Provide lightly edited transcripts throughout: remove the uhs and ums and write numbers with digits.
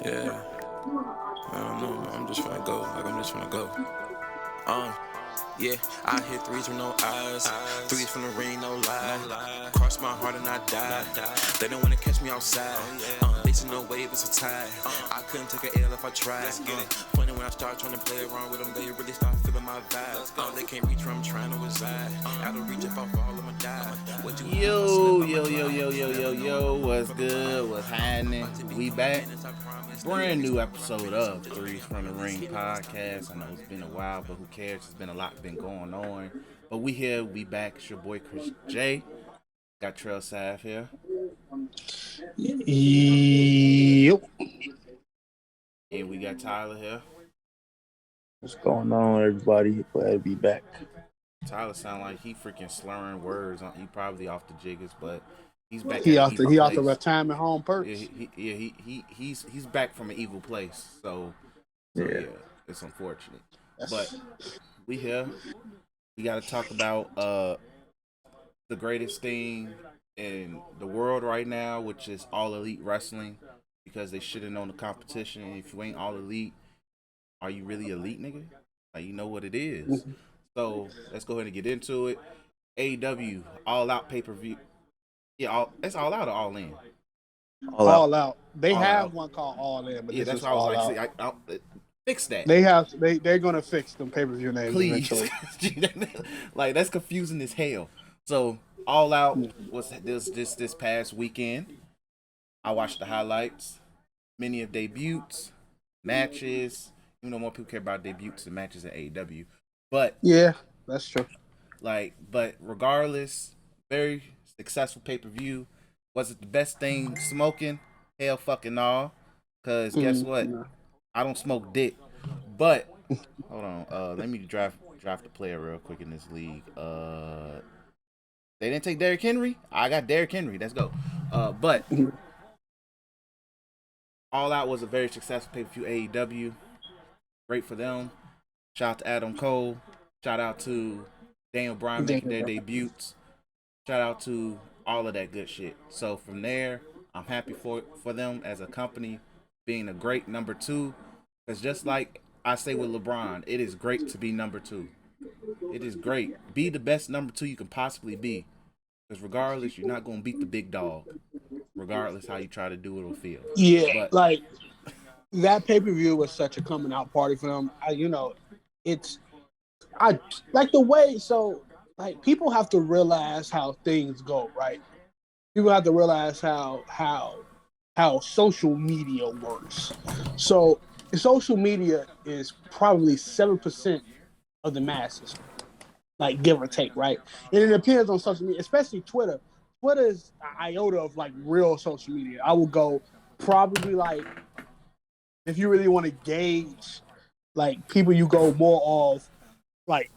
Yeah, I don't know. I'm just finna go. Like, I'm just finna go. Um, yeah, I hit threes with no eyes. Threes from the ring, no lie. Cross my heart and I die. They don't wanna catch me outside. They see no wave, it's a tie. I couldn't take an L if I tried. Funny when I start trying to play around with them, they really start feeling my vibe. They can't reach where I'm trying to reside. Out of reach if I fall, I'ma die. Yo, what's good? What's happening? We back. Brand new episode of Threes from the Ring podcast. I know it's been a while, but who cares? It's been a lot been going on. But we here, we back. It's your boy Chris J. Got Trail Sav here. Yep. And we got Tyler here. What's going on, everybody? Glad to be back. Tyler sound like he freaking slurring words. He probably off the jiggers, but he's back. He at off an the evil place. retirement home perks. He's back from an evil place. So yeah, it's unfortunate. But we here. We got to talk about the greatest thing in the world right now, which is All Elite Wrestling, because they should have known the competition. And if you ain't All Elite, are you really elite, nigga? Like, you know what it is. So let's go ahead and get into it. AEW All Out pay-per-view. Yeah, it's All Out or All In? All out. They All have out. one called All In, but Yeah, this that's is why I was All like, Out. fix that. They're gonna fix them pay-per-view names Please. eventually. Like, that's confusing as hell. So All Out was this past weekend. I watched the highlights, many of debuts, matches. You know, more people care about debuts than matches at AEW. But Yeah, that's true. but regardless, very successful pay-per-view. Was it the best thing smoking? Hell fucking all. Cause guess what? No. I don't smoke dick. But hold on. Let me draft the player real quick in this league. They didn't take Derrick Henry. I got Derrick Henry. Let's go. But All Out was a very successful pay-per-view. AEW, great for them. Shout out to Adam Cole. Shout out to Daniel Bryan making their debuts. Shout out to all of that good shit. So from there, I'm happy for them as a company being a great number two. Because just like I say with LeBron, it is great to be number two. It is great. Be the best number two you can possibly be. Because regardless, you're not going to beat the big dog. Regardless how you try to do it or feel. Yeah, But like that pay-per-view was such a coming out party for them. I like the way. So like people have to realize how things go, right? People have to realize how social media works. So social media is probably 7% of the masses, like give or take, right? And it depends on social media, especially Twitter. Twitter is an iota of like real social media. I will go probably like if you really want to gauge like people, you go more of like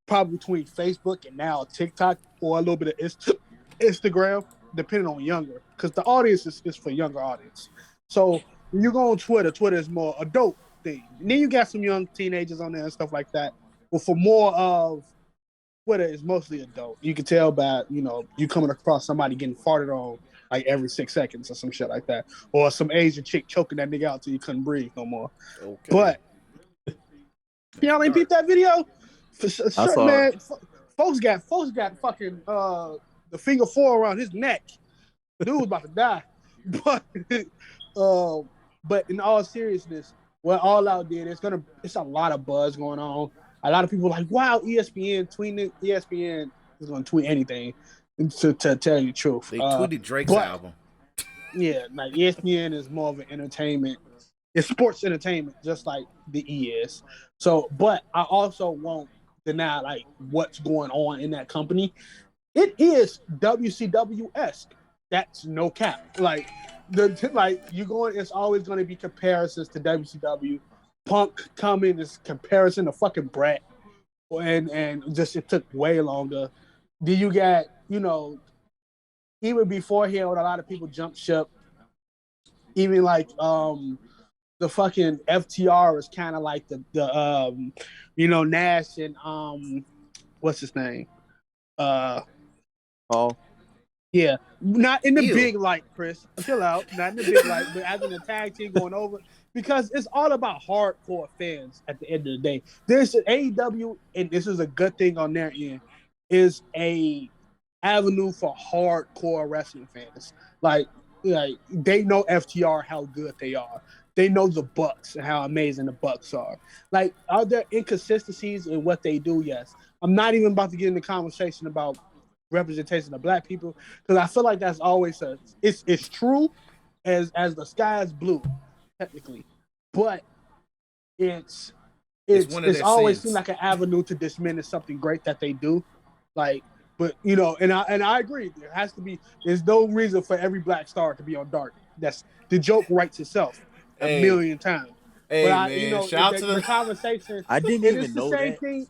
probably between Facebook and now TikTok or a little bit of Instagram, depending on younger, because the audience is for younger audience. So when you go on Twitter, Twitter is more adult thing. And then you got some young teenagers on there and stuff like that. But for more of Twitter is mostly adult. You can tell by, you coming across somebody getting farted on like every 6 seconds or some shit like that. Or some Asian chick choking that nigga out till you couldn't breathe no more. okay. But y'all ain't peeped that video? I saw it. Folks got fucking the finger four around his neck. Dude was about to die. But in all seriousness, what All Out did, it's a lot of buzz going on. A lot of people are like, wow, ESPN tweeting. ESPN is going to tweet anything to tell you the truth. They tweeted Drake's album. Yeah, like ESPN is more of an entertainment. It's sports entertainment, just like the E is. So, but I also won't deny like what's going on in that company. It is WCW-esque. That's no cap. Like it's always going to be comparisons to WCW. Punk coming is comparison to fucking Bret, and just it took way longer. Then you got even beforehand when a lot of people jumped ship. Even like the fucking FTR is kind of like the Nash and what's his name? Paul. Yeah, not in the Ew. big light, Chris. Chill out. Not in the big light, but as in a tag team going over, because it's all about hardcore fans. At the end of the day, there's AEW, and this is a good thing on their end, is a avenue for hardcore wrestling fans. Like they know FTR how good they are. They know the Bucks and how amazing the Bucks are. Like, are there inconsistencies in what they do? Yes. I'm not even about to get in the conversation about representation of black people, because I feel like that's always it's true as the sky is blue, technically, but it's It's one of it's their always seemed sins. like an avenue to diminish something great that they do. Like, but you know, and I agree. There has to be. There's no reason for every black star to be on Dark. That's the joke writes itself a Hey, million times. But hey, I, you man! know, Shout out to the the. conversation, I didn't and it's even the know same that. thing.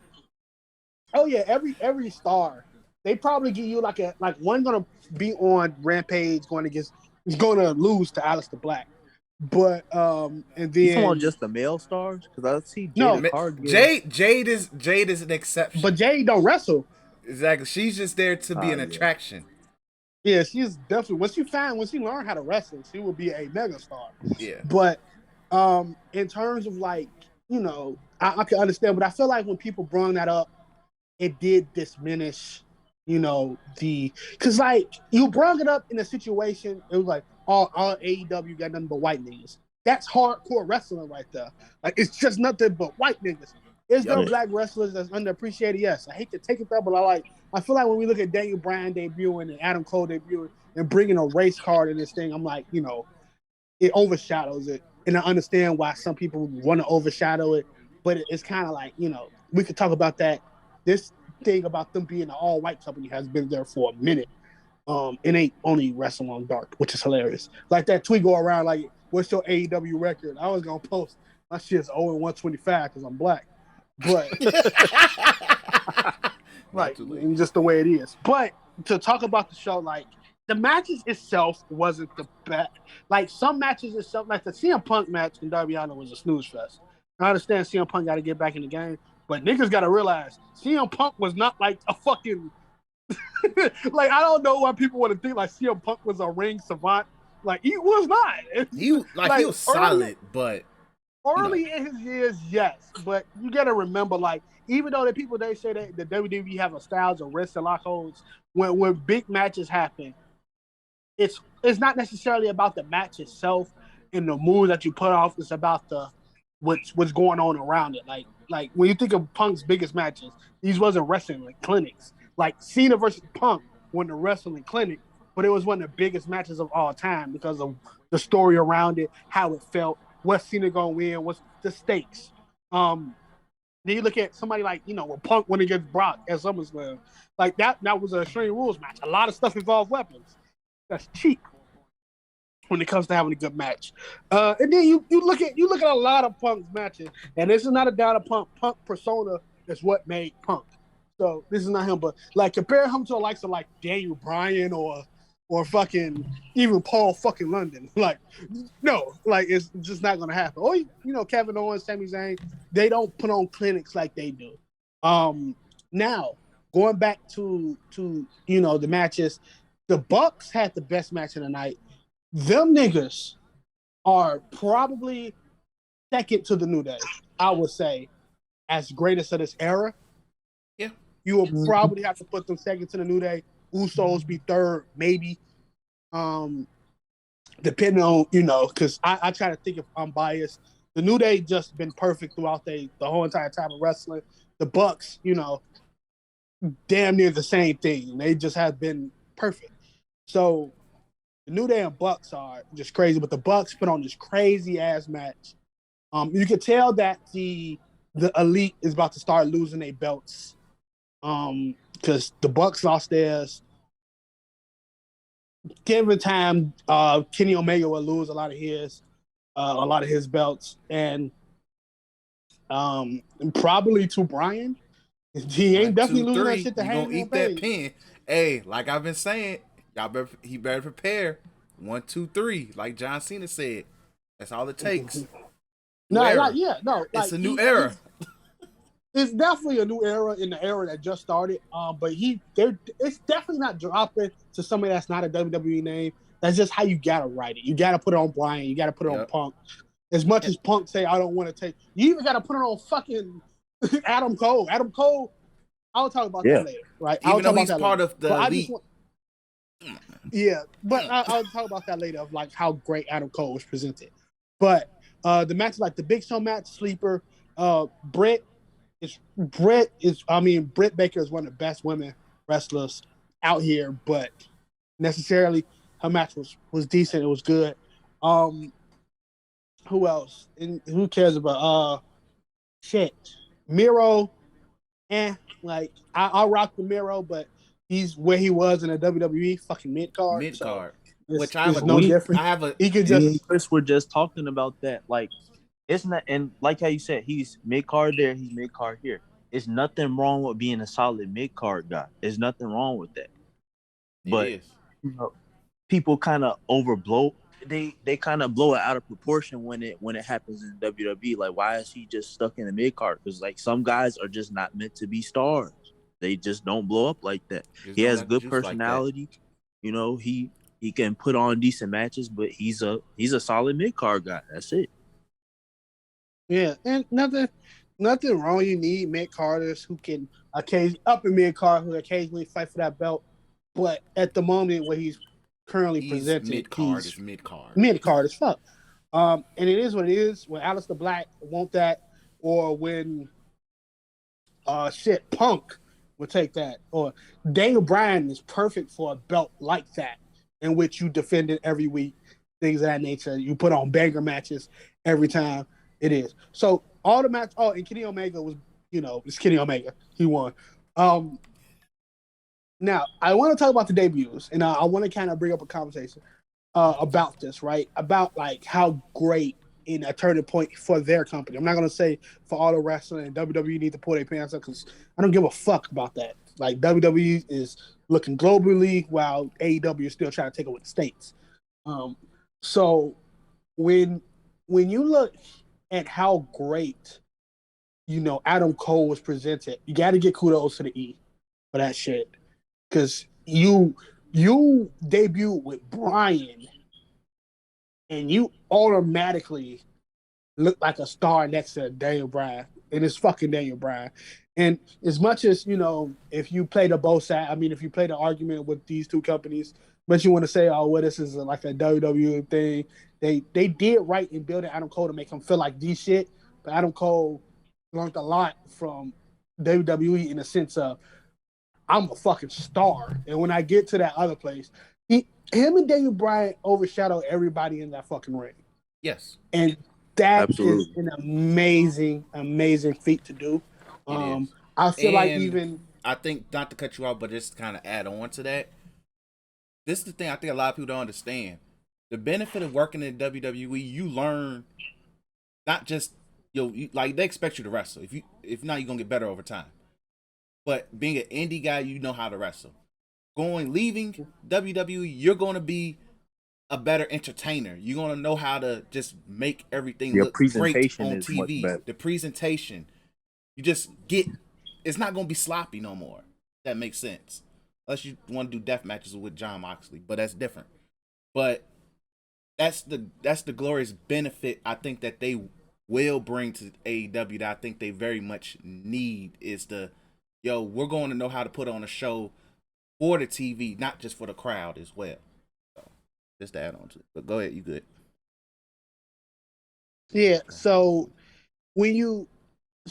Oh yeah, every star they probably give you like one gonna be on Rampage going to lose to Aleister Black, but and You talking about then just the male stars? Because I see no, Jada Card get. Jade is an but exception. Jade don't wrestle. Exactly. She's just there to be an Yeah. attraction. Yeah, she's definitely once she learn how to wrestle, she will be a mega star. Yeah. But in terms of like, you know, I can understand, but I feel like when people bring that up, it did diminish, you know, because like you brought it up in a situation, it was like all AEW got nothing but white niggas. That's hardcore wrestling right there. Like, it's just nothing but white niggas. Is there Yup. black wrestlers that's underappreciated? Yes. I hate to take it there, but I feel like when we look at Daniel Bryan debuting and Adam Cole debuting and bringing a race card in this thing, I'm like, you know, it overshadows it. And I understand why some people want to overshadow it, but it's kind of like, you know, we could talk about that. This thing about them being an all white company has been there for a minute. It ain't only Wrestle on Dark, which is hilarious. Like that tweet go around like, what's your AEW record? I was gonna post my shit's 0-125 because I'm black. But Not right, too late. and just the way it is. But to talk about the show, like the matches itself wasn't the best. Like some matches itself, like the CM Punk match in Darby Allin was a snooze fest. I understand CM Punk got to get back in the game, but niggas got to realize CM Punk was not like a fucking like, I don't know why people want to think like CM Punk was a ring savant. Like, he was not. He Like was solid, but you know. early in his years, yes, but you got to remember, like, even though the people they say that the WWE have a styles of wrist and lock holds, when big matches happen, it's not necessarily about the match itself and the moves that you put off. It's about the what's going on around it. Like when you think of Punk's biggest matches, these wasn't wrestling clinics. Like Cena versus Punk wasn't a wrestling clinic, but it was one of the biggest matches of all time because of the story around it, how it felt, what Cena gonna win, what's the stakes. Then you look at somebody like, you know, when Punk went against Brock at SummerSlam, like that was a Extreme Rules match. A lot of stuff involved weapons. That's cheap when it comes to having a good match. And then you look at a lot of Punk's matches, and this is not a doubt of Punk. Punk persona is what made Punk. So this is not him, but like compare him to the likes of like Daniel Bryan or fucking even Paul fucking London. Like, no, like it's just not gonna happen. Or you know, Kevin Owens, Sami Zayn, they don't put on clinics like they do. Now going back to you know the matches, the Bucks had the best match of the night. Them niggas are probably second to the New Day, I would say, as greatest of this era. Yeah. You will probably have to put them second to the New Day. Usos be third, maybe. Depending on, you know, because I try to think if I'm biased. The New Day just been perfect throughout the whole entire time of wrestling. The Bucks, you know, damn near the same thing. They just have been perfect. So the New Day and Bucks are just crazy, but the Bucks put on this crazy ass match. You could tell that the Elite is about to start losing their belts. Because the Bucks lost theirs. Given time, Kenny Omega will lose a lot of his belts, and probably to Bryan. He ain't 1, 2, definitely losing that 3. shit to He gonna Hangman eat that Page. pin. Hey, like I've been saying, he better prepare. 1, 2, 3. Like John Cena said, that's all it takes. New No, era. like yeah, no, It's like a new era. it's definitely a new era in the era that just started. But it's definitely not dropping to somebody that's not a WWE name. That's just how you gotta write it. You gotta put it on Bryan. You gotta put it on Punk. As much as Punk say, I don't want to take. You even gotta put it on fucking Adam Cole. Adam Cole. I'll talk about that later, right? Even though he's part of the elite. I'll talk about that later of like how great Adam Cole was presented. But the match, like the Big Show match, sleeper. Britt Baker is one of the best women wrestlers out here, but necessarily her match was decent. It was good. Who else? And who cares about Miro? Like I'll rock the Miro, but he's where he was in a WWE fucking mid card. Which I have no different. I have a. He could just. Me and Chris were just talking about that. Like, it's not, and like how you said, he's mid card there, he's mid card here. It's nothing wrong with being a solid mid card guy. There's nothing wrong with that. But you know, people kind of overblow. They kind of blow it out of proportion when it happens in WWE. Like, why is he just stuck in the mid card? Because like some guys are just not meant to be stars. They just don't blow up like that. He has good personality. Like, you know, he can put on decent matches, but he's a solid mid card guy. That's it. Yeah, and nothing wrong. You need mid carders who can upper mid card who occasionally fight for that belt. But at the moment where he's currently presented, mid card is mid card. Mid card as fuck. And it is what it is. When Aleister Black want that, or when Punk would take that, or Daniel Bryan is perfect for a belt like that, in which you defend it every week, things of that nature. You put on banger matches every time. It is. So all the match. Oh, and Kenny Omega was, it's Kenny Omega. He won. Now I want to talk about the debuts, and I want to kind of bring up a conversation about this, right? About like how great in a turning point for their company. I'm not gonna say for all the wrestling and WWE need to pull their pants up because I don't give a fuck about that. Like WWE is looking globally while AEW is still trying to take over the States. So when you look at how great, Adam Cole was presented, you got to get kudos to the E for that shit. Because you debut with Bryan and you automatically look like a star next to Daniel Bryan. And it's fucking Daniel Bryan. And as much as, if you play the both sides, if you play the argument with these two companies, but you want to say, oh, well, this is like a WWE thing. They did right in building Adam Cole to make him feel like the shit. But Adam Cole learned a lot from WWE in the sense of, I'm a fucking star. And when I get to that other place, him and Daniel Bryan overshadow everybody in that fucking ring. Yes. And that is an amazing, amazing feat to do. I feel like I think, not to cut you off, but just to kind of add on to that, this is the thing I think a lot of people don't understand. The benefit of working in WWE, you learn not just, like they expect you to wrestle. If not, you're going to get better over time. But being an indie guy, you know how to wrestle. Leaving WWE, you're going to be a better entertainer. You're going to know how to just make everything look great on TV. The presentation. You just it's not going to be sloppy no more. That makes sense. Unless you want to do death matches with Jon Moxley, but that's different. But that's the glorious benefit I think that they will bring to AEW that I think they very much need is we're going to know how to put on a show for the TV, not just for the crowd as well. So, just to add on to it. But go ahead, you good. Yeah, so when you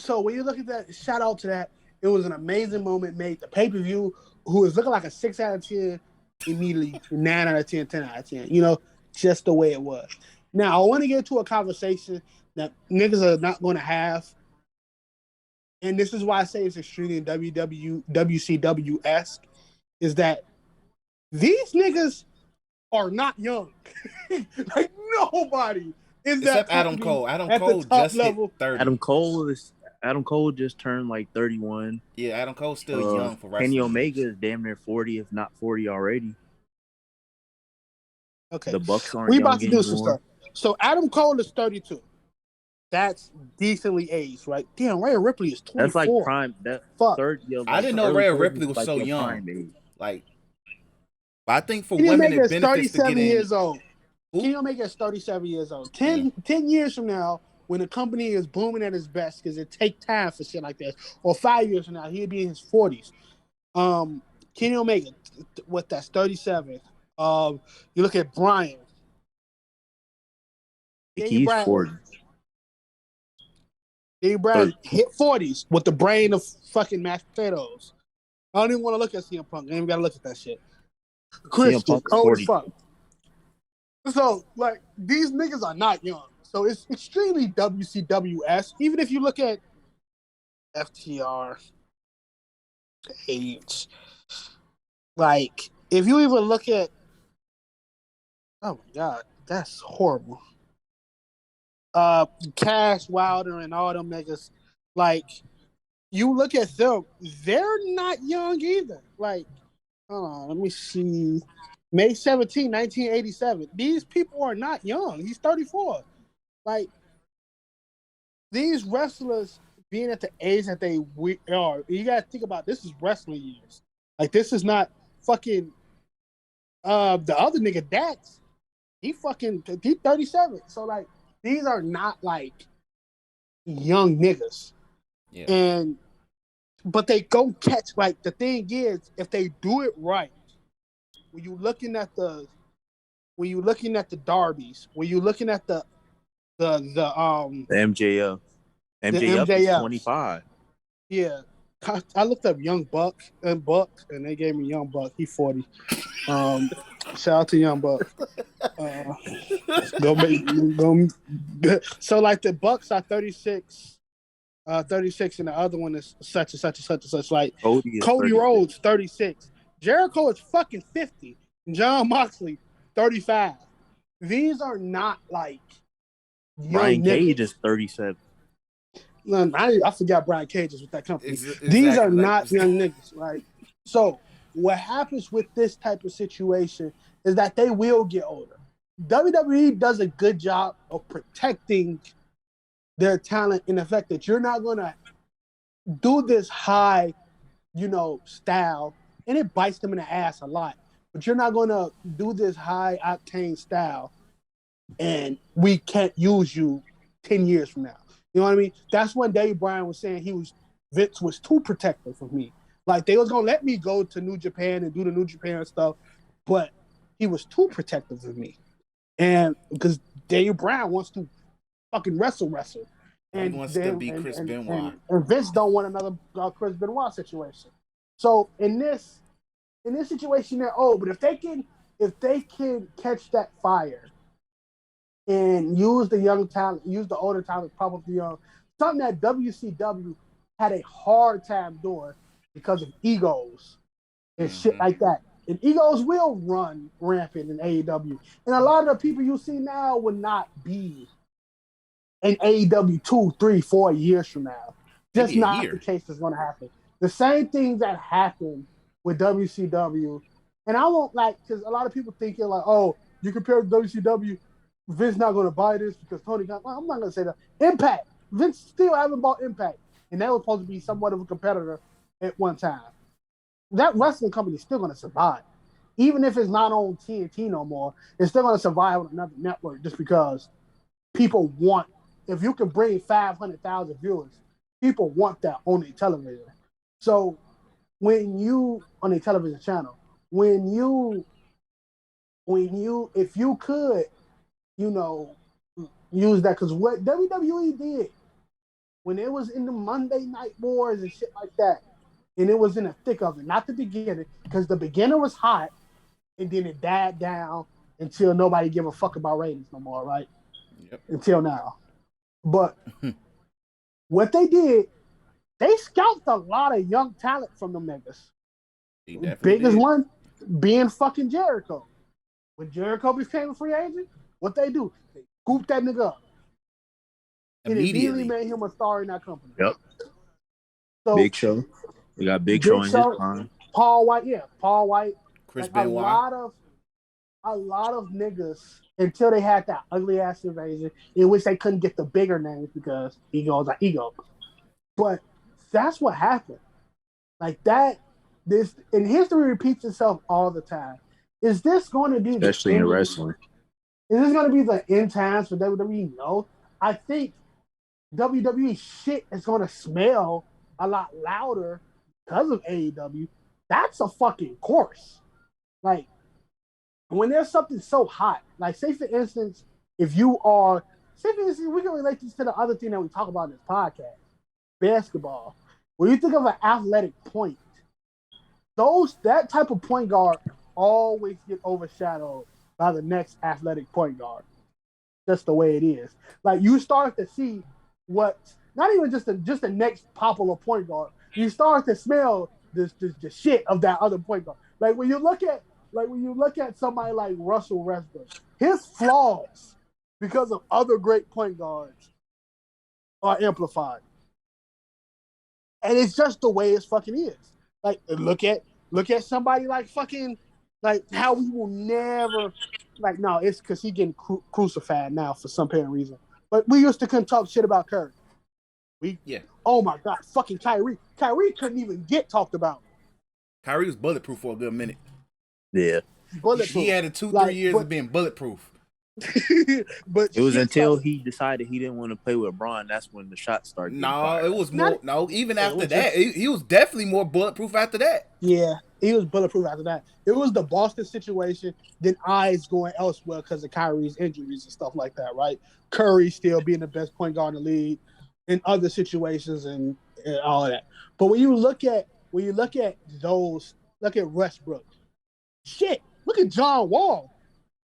look at that, shout out to that. It was an amazing moment made. The pay-per-view, who is looking like a 6 out of 10, immediately 9 out of 10, 10 out of 10. Just the way it was. Now, I want to get to a conversation that niggas are not going to have. And this is why I say it's extremely WCW-esque, is that these niggas are not young. Like, nobody is except that Adam Cole. Adam Cole just hit 30. Adam Cole just turned like 31. Yeah, Adam Cole's still young for wrestling. Kenny Omega is damn near 40, if not 40 already. Okay. The Bucks aren't we young about to do anymore. some stuff. So Adam Cole is 32. That's decently aged, right? Damn, Rhea Ripley is That's like 24. prime. That Fuck. I like didn't know early Rhea 30s Ripley is was like so your young. prime age. Like, I think for Kenny women, Omega it is benefits to 37 getting years old. who? Kenny Omega is 37 years old. 10 years from now, when the company is booming at its best, because it take time for shit like this, or 5 years from now, he'll be in his 40s. Kenny Omega, what that's 37. You look at Bryan. Like Daniel he's Bryan, 40. Daniel Bryan hit 40s with the brain of fucking mashed potatoes. I don't even want to look at CM Punk. I ain't even got to look at that shit. Chris CM is Punk is old as 40. fuck. So, like, these niggas are not young. So it's extremely WCWS. Even if you look at FTR, age, like, if you even look at, oh my God, that's horrible. Cash Wilder and all them niggas, like, you look at them, they're not young either. Like, hold on, let me see. May 17, 1987. These people are not young. He's 34. Like, these wrestlers being at the age that they are, you gotta think about this is wrestling years. Like, this is not fucking the other nigga Dax. He 37. So like, these are not like young niggas. Yeah. But they go catch, like, the thing is, if they do it right, when you looking at the derbies, when you looking at the MJF. the MJF is MJF, 25. yeah. I looked up Young Buck, and they gave me Young Buck. He 40. Shout out to Young Buck. Go. So like the Bucks are 36, 36, and the other one is such and such and such and such. Like Cody is Cody 36. Rhodes 36, Jericho is fucking 50, and John Moxley 35. These are not like young Brian Cage niggas. is 37. No, I forgot Brian Cage is with that company. These are Exactly. not young niggas, right? So what happens with this type of situation is that they will get older. WWE does a good job of protecting their talent in the fact that you're not gonna do this high, style, and it bites them in the ass a lot. But you're not gonna do this high octane style, and we can't use you 10 years from now. You know what I mean? That's when Dave Bryan was saying Vince was too protective of me. Like, they was gonna let me go to New Japan and do the New Japan stuff, but he was too protective of me. And because Dave Bryan wants to fucking wrestle. He wants to be Chris Benoit. And Vince don't want another Chris Benoit situation. So in this situation, they're old. But if they can catch that fire and use the young talent, use the older talent, pop up the young, something that WCW had a hard time doing because of egos and shit like that. And egos will run rampant in AEW. And a lot of the people you see now will not be in AEW 2, 3, 4 years from now. Just Maybe a not year. the case that's going to happen. The same things that happened with WCW. And I won't because a lot of people thinking like, oh, you compare WCW, Vince not going to buy this because Tony Khan. Well, I'm not going to say that. Impact. Vince still haven't bought Impact. And that was supposed to be somewhat of a competitor at one time. That wrestling company is still going to survive. Even if it's not on TNT no more, it's still going to survive on another network just because people want, if you can bring 500,000 viewers, people want that on their television. So when you, on a television channel, if you could, use that, because what WWE did when it was in the Monday Night Wars and shit like that, and it was in the thick of it, not the beginning, because the beginning was hot, and then it died down until nobody give a fuck about ratings no more, right? Yep. Until now. But what they did, they scalped a lot of young talent from them niggas. Biggest one being fucking Jericho. When Jericho became a free agent, what they do? They scooped that nigga up. And immediately made him a star in that company. Yep. So, Big Show. We got Big Show in his prime. Paul White. Chris Benoit. a lot of niggas until they had that ugly ass invasion in which they couldn't get the bigger names because egos are ego. But that's what happened. Like that, this and history repeats itself all the time. Is this going to be the especially in end? wrestling. Is this going to be the end times for WWE? No. I think WWE shit is going to smell a lot louder because of AEW. That's a fucking course. Like when there's something so hot, like say for instance, if you are, say for instance, we can relate this to the other thing that we talk about in this podcast, basketball. When you think of an athletic point, that type of point guard always get overshadowed by the next athletic point guard. That's the way it is. Like you start to see what, not even just the next popular point guard. You start to smell the shit of that other point guard. Like when you look at somebody like Russell Westbrook, his flaws because of other great point guards are amplified, and it's just the way it fucking is. Like look at somebody like fucking like how we will never like no, it's because he getting crucified now for some apparent reason. But we used to couldn't talk shit about Curry. Oh my god, fucking Kyrie. Kyrie couldn't even get talked about. Kyrie was bulletproof for a good minute. Yeah. Bulletproof. He had 2-3 years of being bulletproof. But it was until he decided he didn't want to play with Bryan. That's when the shots started. No, it was more. No, even after that, he was definitely more bulletproof after that. Yeah, he was bulletproof after that. It was the Boston situation, then eyes going elsewhere because of Kyrie's injuries and stuff like that, right? Curry still being the best point guard in the league in other situations and all of that. But when you look at those, look at Westbrook. Shit, look at John Wall.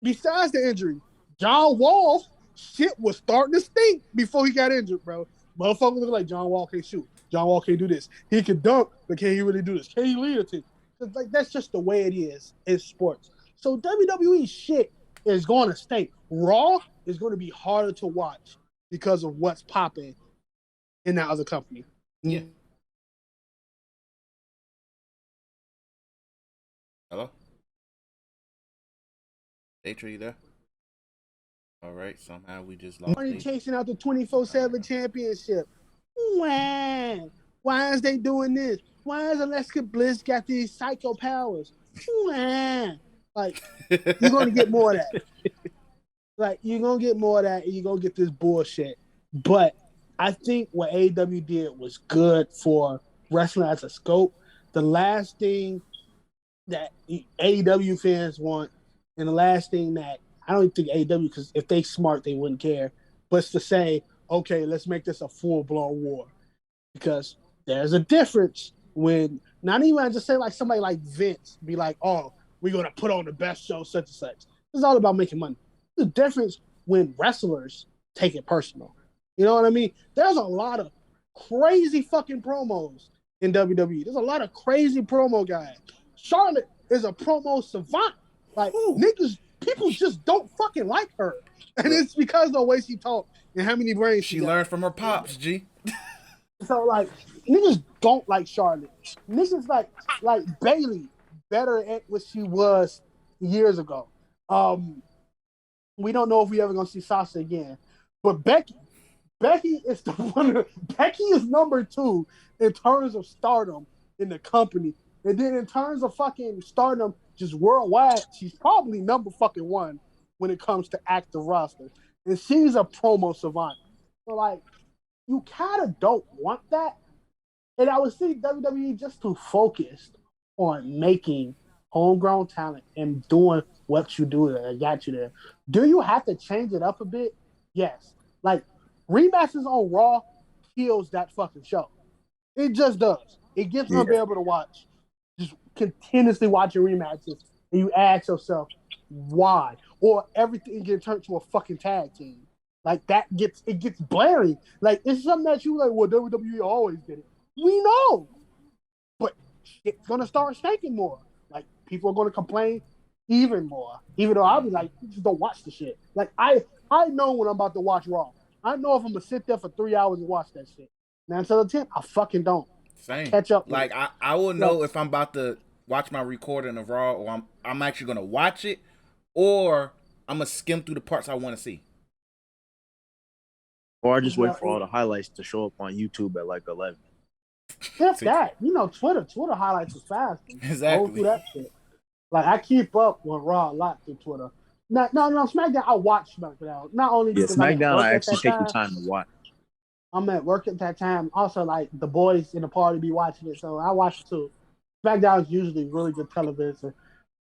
Besides the injury, John Wall shit was starting to stink before he got injured, bro. Motherfuckers look like John Wall can't shoot. John Wall can't do this. He can dunk, but can he really do this? Can he lead a team? Like that's just the way it is in sports. So WWE shit is going to stink. Raw is going to be harder to watch because of what's popping in that other company. Yeah. Hello? Daytra, you there? All right, somehow we just lost. Money chasing out the 24/7 championship. Why is they doing this? Why is Alexa Bliss got these psycho powers? Like, you're going to get more of that. Like, you're going to get more of that, and you're going to get this bullshit. But I think what AEW did was good for wrestling as a scope. The last thing that AEW fans want, and the last thing that I don't think AEW, because if they smart, they wouldn't care, but it's to say, okay, let's make this a full-blown war. Because there's a difference when, not even I just say like somebody like Vince be like, oh, we're going to put on the best show, such and such. It's all about making money. The difference when wrestlers take it personal. You know what I mean? There's a lot of crazy fucking promos in WWE. There's a lot of crazy promo guys. Charlotte is a promo savant. Like, niggas, people just don't fucking like her. And it's because of the way she talks and how many brains she learned from her pops, G. So, like, niggas don't like Charlotte. Niggas like Bayley better at what she was years ago. We don't know if we ever gonna see Sasha again. But Becky is the one. Becky is number 2 in terms of stardom in the company. And then in terms of fucking stardom just worldwide, she's probably number fucking 1 when it comes to active roster. And she's a promo savant. So, like, you kind of don't want that. And I would see WWE just too focused on making homegrown talent and doing what you do that got you there. Do you have to change it up a bit? Yes. Like, rematches on Raw kills that fucking show. It just does. It gets unbearable to watch. Just continuously watching rematches, and you ask yourself, why? Or everything gets turned to a fucking tag team. Like, it gets blaring. Like, it's something that you like, well, WWE always did it. We know. But it's going to start shaking more. Like, people are going to complain even more. Even though I'll be like, you just don't watch the shit. Like, I know when I'm about to watch Raw. I know if I'm going to sit there for 3 hours and watch that shit. 9 out of 10, I fucking don't. Same. Catch up. Like, I will know if I'm about to watch my recording of Raw or I'm actually going to watch it, or I'm gonna skim through the parts I want to see. Or I just wait for all the highlights to show up on YouTube at like 11. If that, Twitter highlights is fast. Go through Exactly. that shit. Like I keep up with Raw a lot through Twitter. No, SmackDown. I watch SmackDown not only Yeah, because I'm at SmackDown, work I at actually that take the time. time to watch. I'm at work at that time. Also, like the boys in the party be watching it, so I watch it too. SmackDown is usually really good television.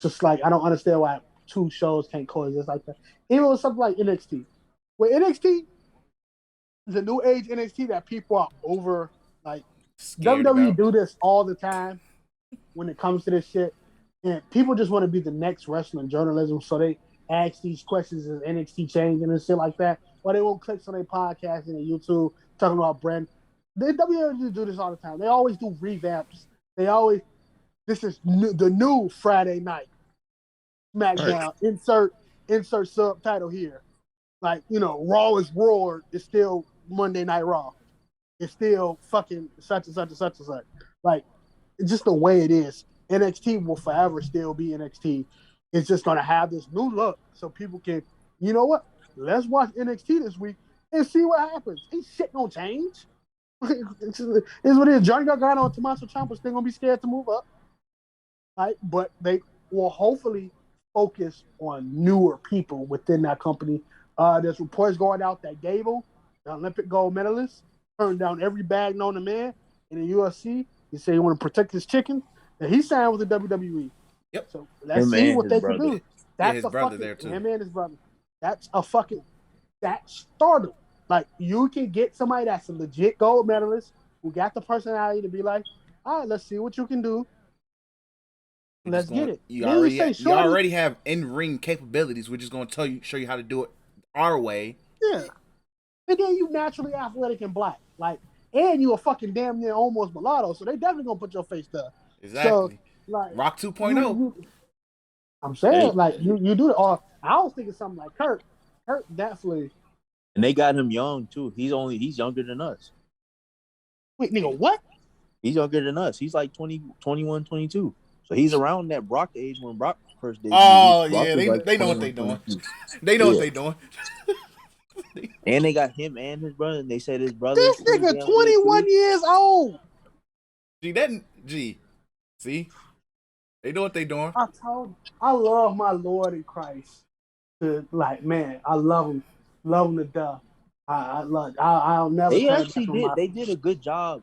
Just like I don't understand why two shows can't coexist like that. Even with something like NXT, with NXT, the new age NXT that people are over. Like Scared WWE about. do this all the time when it comes to this shit, and people just want to be the next wrestling journalism, so they ask these questions as NXT changing and shit like that, or they won't click on their podcast and their YouTube talking about brand. The WWE do this all the time. They always do revamps. They always the new Friday night Right. SmackDown. Insert subtitle here. Like Raw is roared. It's still Monday Night Raw. It's still fucking such and such and such and such. Like it's just the way it is. NXT will forever still be NXT. It's just gonna have this new look, so people can, you know what? Let's watch NXT this week and see what happens. Ain't shit gonna change. It's what it is. Johnny Gargano and Tommaso Ciampa still gonna be scared to move up, right? But they will hopefully focus on newer people within that company. There's reports going out that Gable, the Olympic gold medalist, turned down every bag known to man in the UFC. He said he want to protect his chicken, and he signed with the WWE. Yep. So let's Him see and what his they brother. can do. Yeah, That's his a brother fucking there too. him and his brother. That's a fucking stardom. Like you can get somebody that's a legit gold medalist who got the personality to be like, all right, let's see what you can do. Let's get it. You Then you say, Shorty, already have in ring capabilities. We're just gonna show you how to do it our way. yeah. And then you naturally athletic and black. Like, and you a fucking damn near almost mulatto, so they definitely gonna put your face there. Exactly. So, like, Rock 2.0. I'm saying, Hey. like, you do it. Or I was thinking something like Kurt. Kurt definitely. And they got him young too. He's younger than us. Wait, nigga, what? He's younger than us. He's like 20, 21, 22. So he's around that Brock age when Brock first debuted. Oh Brock yeah, was like they know what 21, they doing. 22. They know what Yeah. they doing. And they got him and his brother. And they said his brother. This nigga 21 years old. See, they know what they doing. I love my Lord in Christ. Like, man, I love him to death. I'll never. They actually did. They did a good job.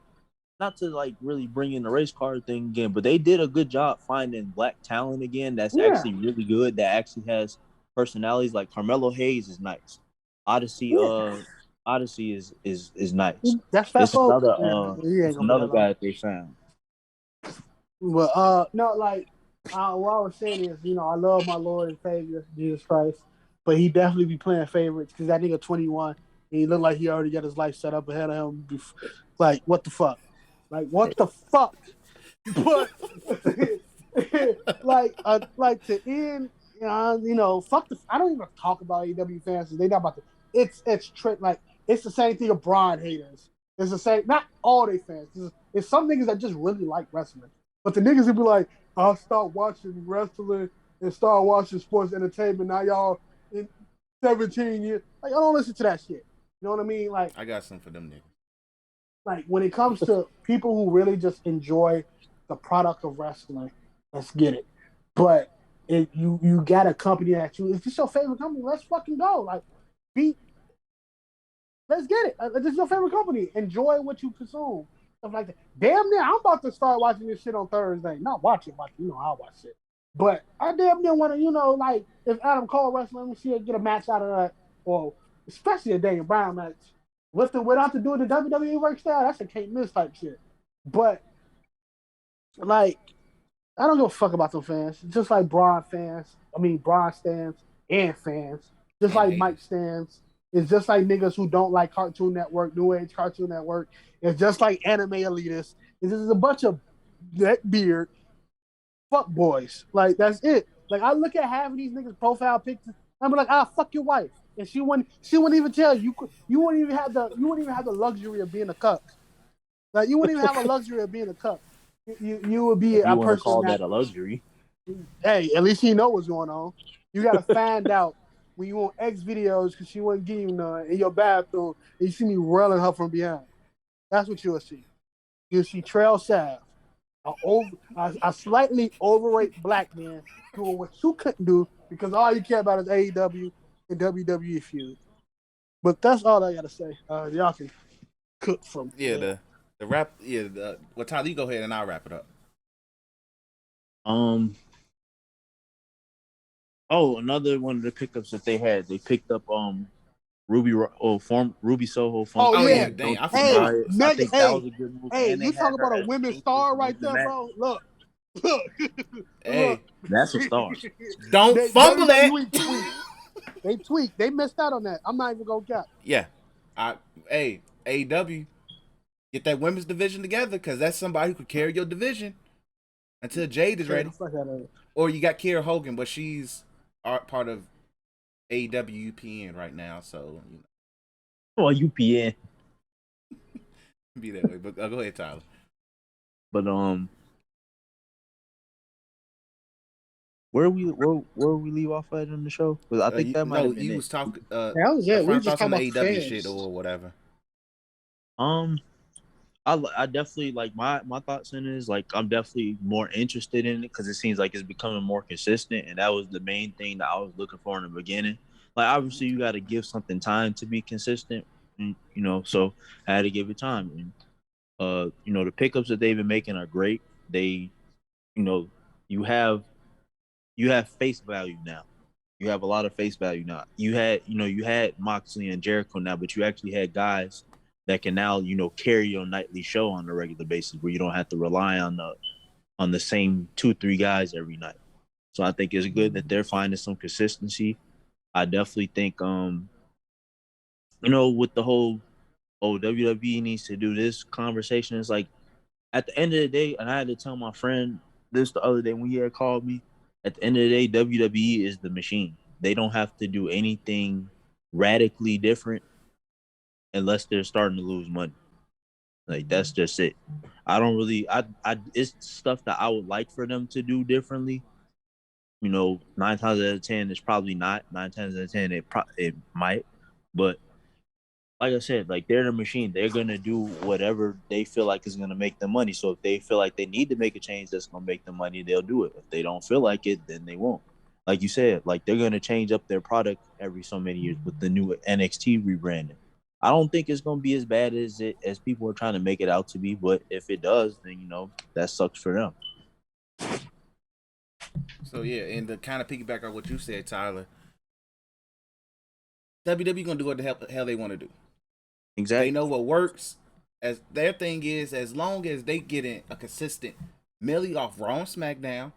Not to like really bring in the race car thing again, but they did a good job finding black talent again. That's actually really good. That actually has personalities. Like Carmelo Hayes is nice. Odyssey is nice. That's fat It's folk. another guy that they found. But no, like what I was saying is, I love my Lord and Savior Jesus Christ, but he definitely be playing favorites because that nigga 21 and he looked like he already got his life set up ahead of him. Like what the fuck? Like what the fuck? But like to end, fuck the. I don't even talk about AEW fans. They not about to. It's like it's the same thing of Bryan haters. It's the same. Not all they fans. It's some niggas that just really like wrestling. But the niggas who be like, I'll start watching wrestling and start watching sports entertainment. Now y'all in 17 years. Like I don't listen to that shit. You know what I mean? Like I got something for them niggas. Like when it comes to people who really just enjoy the product of wrestling, let's get it. But you got a company that if it's your favorite company, let's fucking go. Like let's get it. This is your favorite company. Enjoy what you consume. Stuff like that. Damn near, I'm about to start watching this shit on Thursday. Not watching, I'll watch it. But I damn near want to, like if Adam Cole wrestling, let me see it get a match out of that, or especially a Daniel Bryan match. Without to do the WWE work style, that's a can't miss type shit. But like, I don't give a fuck about them fans. Just like Braun stands and fans. Just like Mike stands. It's just like niggas who don't like Cartoon Network, New Age Cartoon Network. It's just like anime elitists. This is a bunch of neckbeard fuck boys. Like that's it. Like I look at half of these niggas' profile pictures, I'm like, fuck your wife. And she wouldn't even tell you. You wouldn't even have the luxury of being a cuck. Like you wouldn't even have a luxury of being a cuck. You would be If you a want to person call that a luxury. Hey, at least he know what's going on. You gotta find out when you on X videos because she wasn't getting you none in your bathroom, and you see me railing her from behind. That's what you'll see. You'll see Trail Sav, a slightly overweight black man doing what you couldn't do because all you care about is AEW and WWE feud. But that's all I gotta say. Y'all can cook from Yeah, there. the rap. Yeah, well, Tyler, you go ahead and I'll wrap it up. Um. Oh, another one of the pickups that they had. They picked up Ruby Soho Oh Oh yeah. yeah, from dang, Don't I You Hey, forgot. Riot. I Megan. think that Hey, was a good move, hey, and they you had talk her about a as the women's April star to right win the there, match. bro. Look, look, look. Hey, That's a star. don't fumble that. WWE tweaked. They tweaked. They missed out on that. I'm not even gonna cap. Yeah, hey, AEW, get that women's division together because that's somebody who could carry your division until Jade is Trade the ready. fuck out of it. Or you got Kiera Hogan, but she's part of AEW UPN right now, so you know, Well, UPN, be that way. But go ahead, Tyler. but where we leave off at in the show? Because I think that might No, have been you it. was talking. That was it. We Final was just thoughts on talking the about the AEW shit fans. or whatever. Um, I definitely like my thoughts in it is like I'm definitely more interested in it because it seems like it's becoming more consistent, and that was the main thing that I was looking for in the beginning. Like obviously you got to give something time to be consistent, and, so I had to give it time. And the pickups that they've been making are great. They, you know, you have face value now. You have a lot of face value now. You had Moxley and Jericho now, but you actually had guys that can now, carry your nightly show on a regular basis where you don't have to rely on the same 2-3 guys every night. So I think it's good that they're finding some consistency. I definitely think with the whole WWE needs to do this conversation, it's like at the end of the day, and I had to tell my friend this the other day when he had called me. At the end of the day, WWE is the machine. They don't have to do anything radically different unless they're starting to lose money. Like that's just it. I don't really. I it's stuff that I would like for them to do differently. 9 times out of 10, it's probably not. 9 times out of 10, it might. But like I said, like they're the machine. They're gonna do whatever they feel like is gonna make them money. So if they feel like they need to make a change that's gonna make them money, they'll do it. If they don't feel like it, then they won't. Like you said, like they're gonna change up their product every so many years with the new NXT rebranding. I don't think it's gonna be as bad as people are trying to make it out to be, but if it does, then that sucks for them. So yeah, and to kind of piggyback on what you said, Tyler, WWE gonna do what the hell they want to do. They Exactly. know what works. As their thing is, as long as they get in a consistent milli off Raw and SmackDown,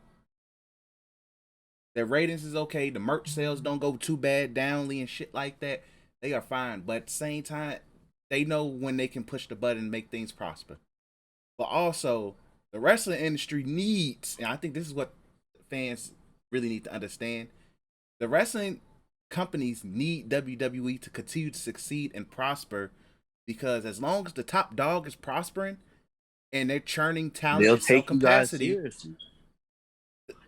their ratings is okay. The merch sales don't go too bad downly and shit like that. They are fine, but at the same time, they know when they can push the button and make things prosper. But also, the wrestling industry needs, and I think this is what fans really need to understand. The wrestling companies need WWE to continue to succeed and prosper because as long as the top dog is prospering and they're churning talent They'll and sell take you guys capacity, seriously.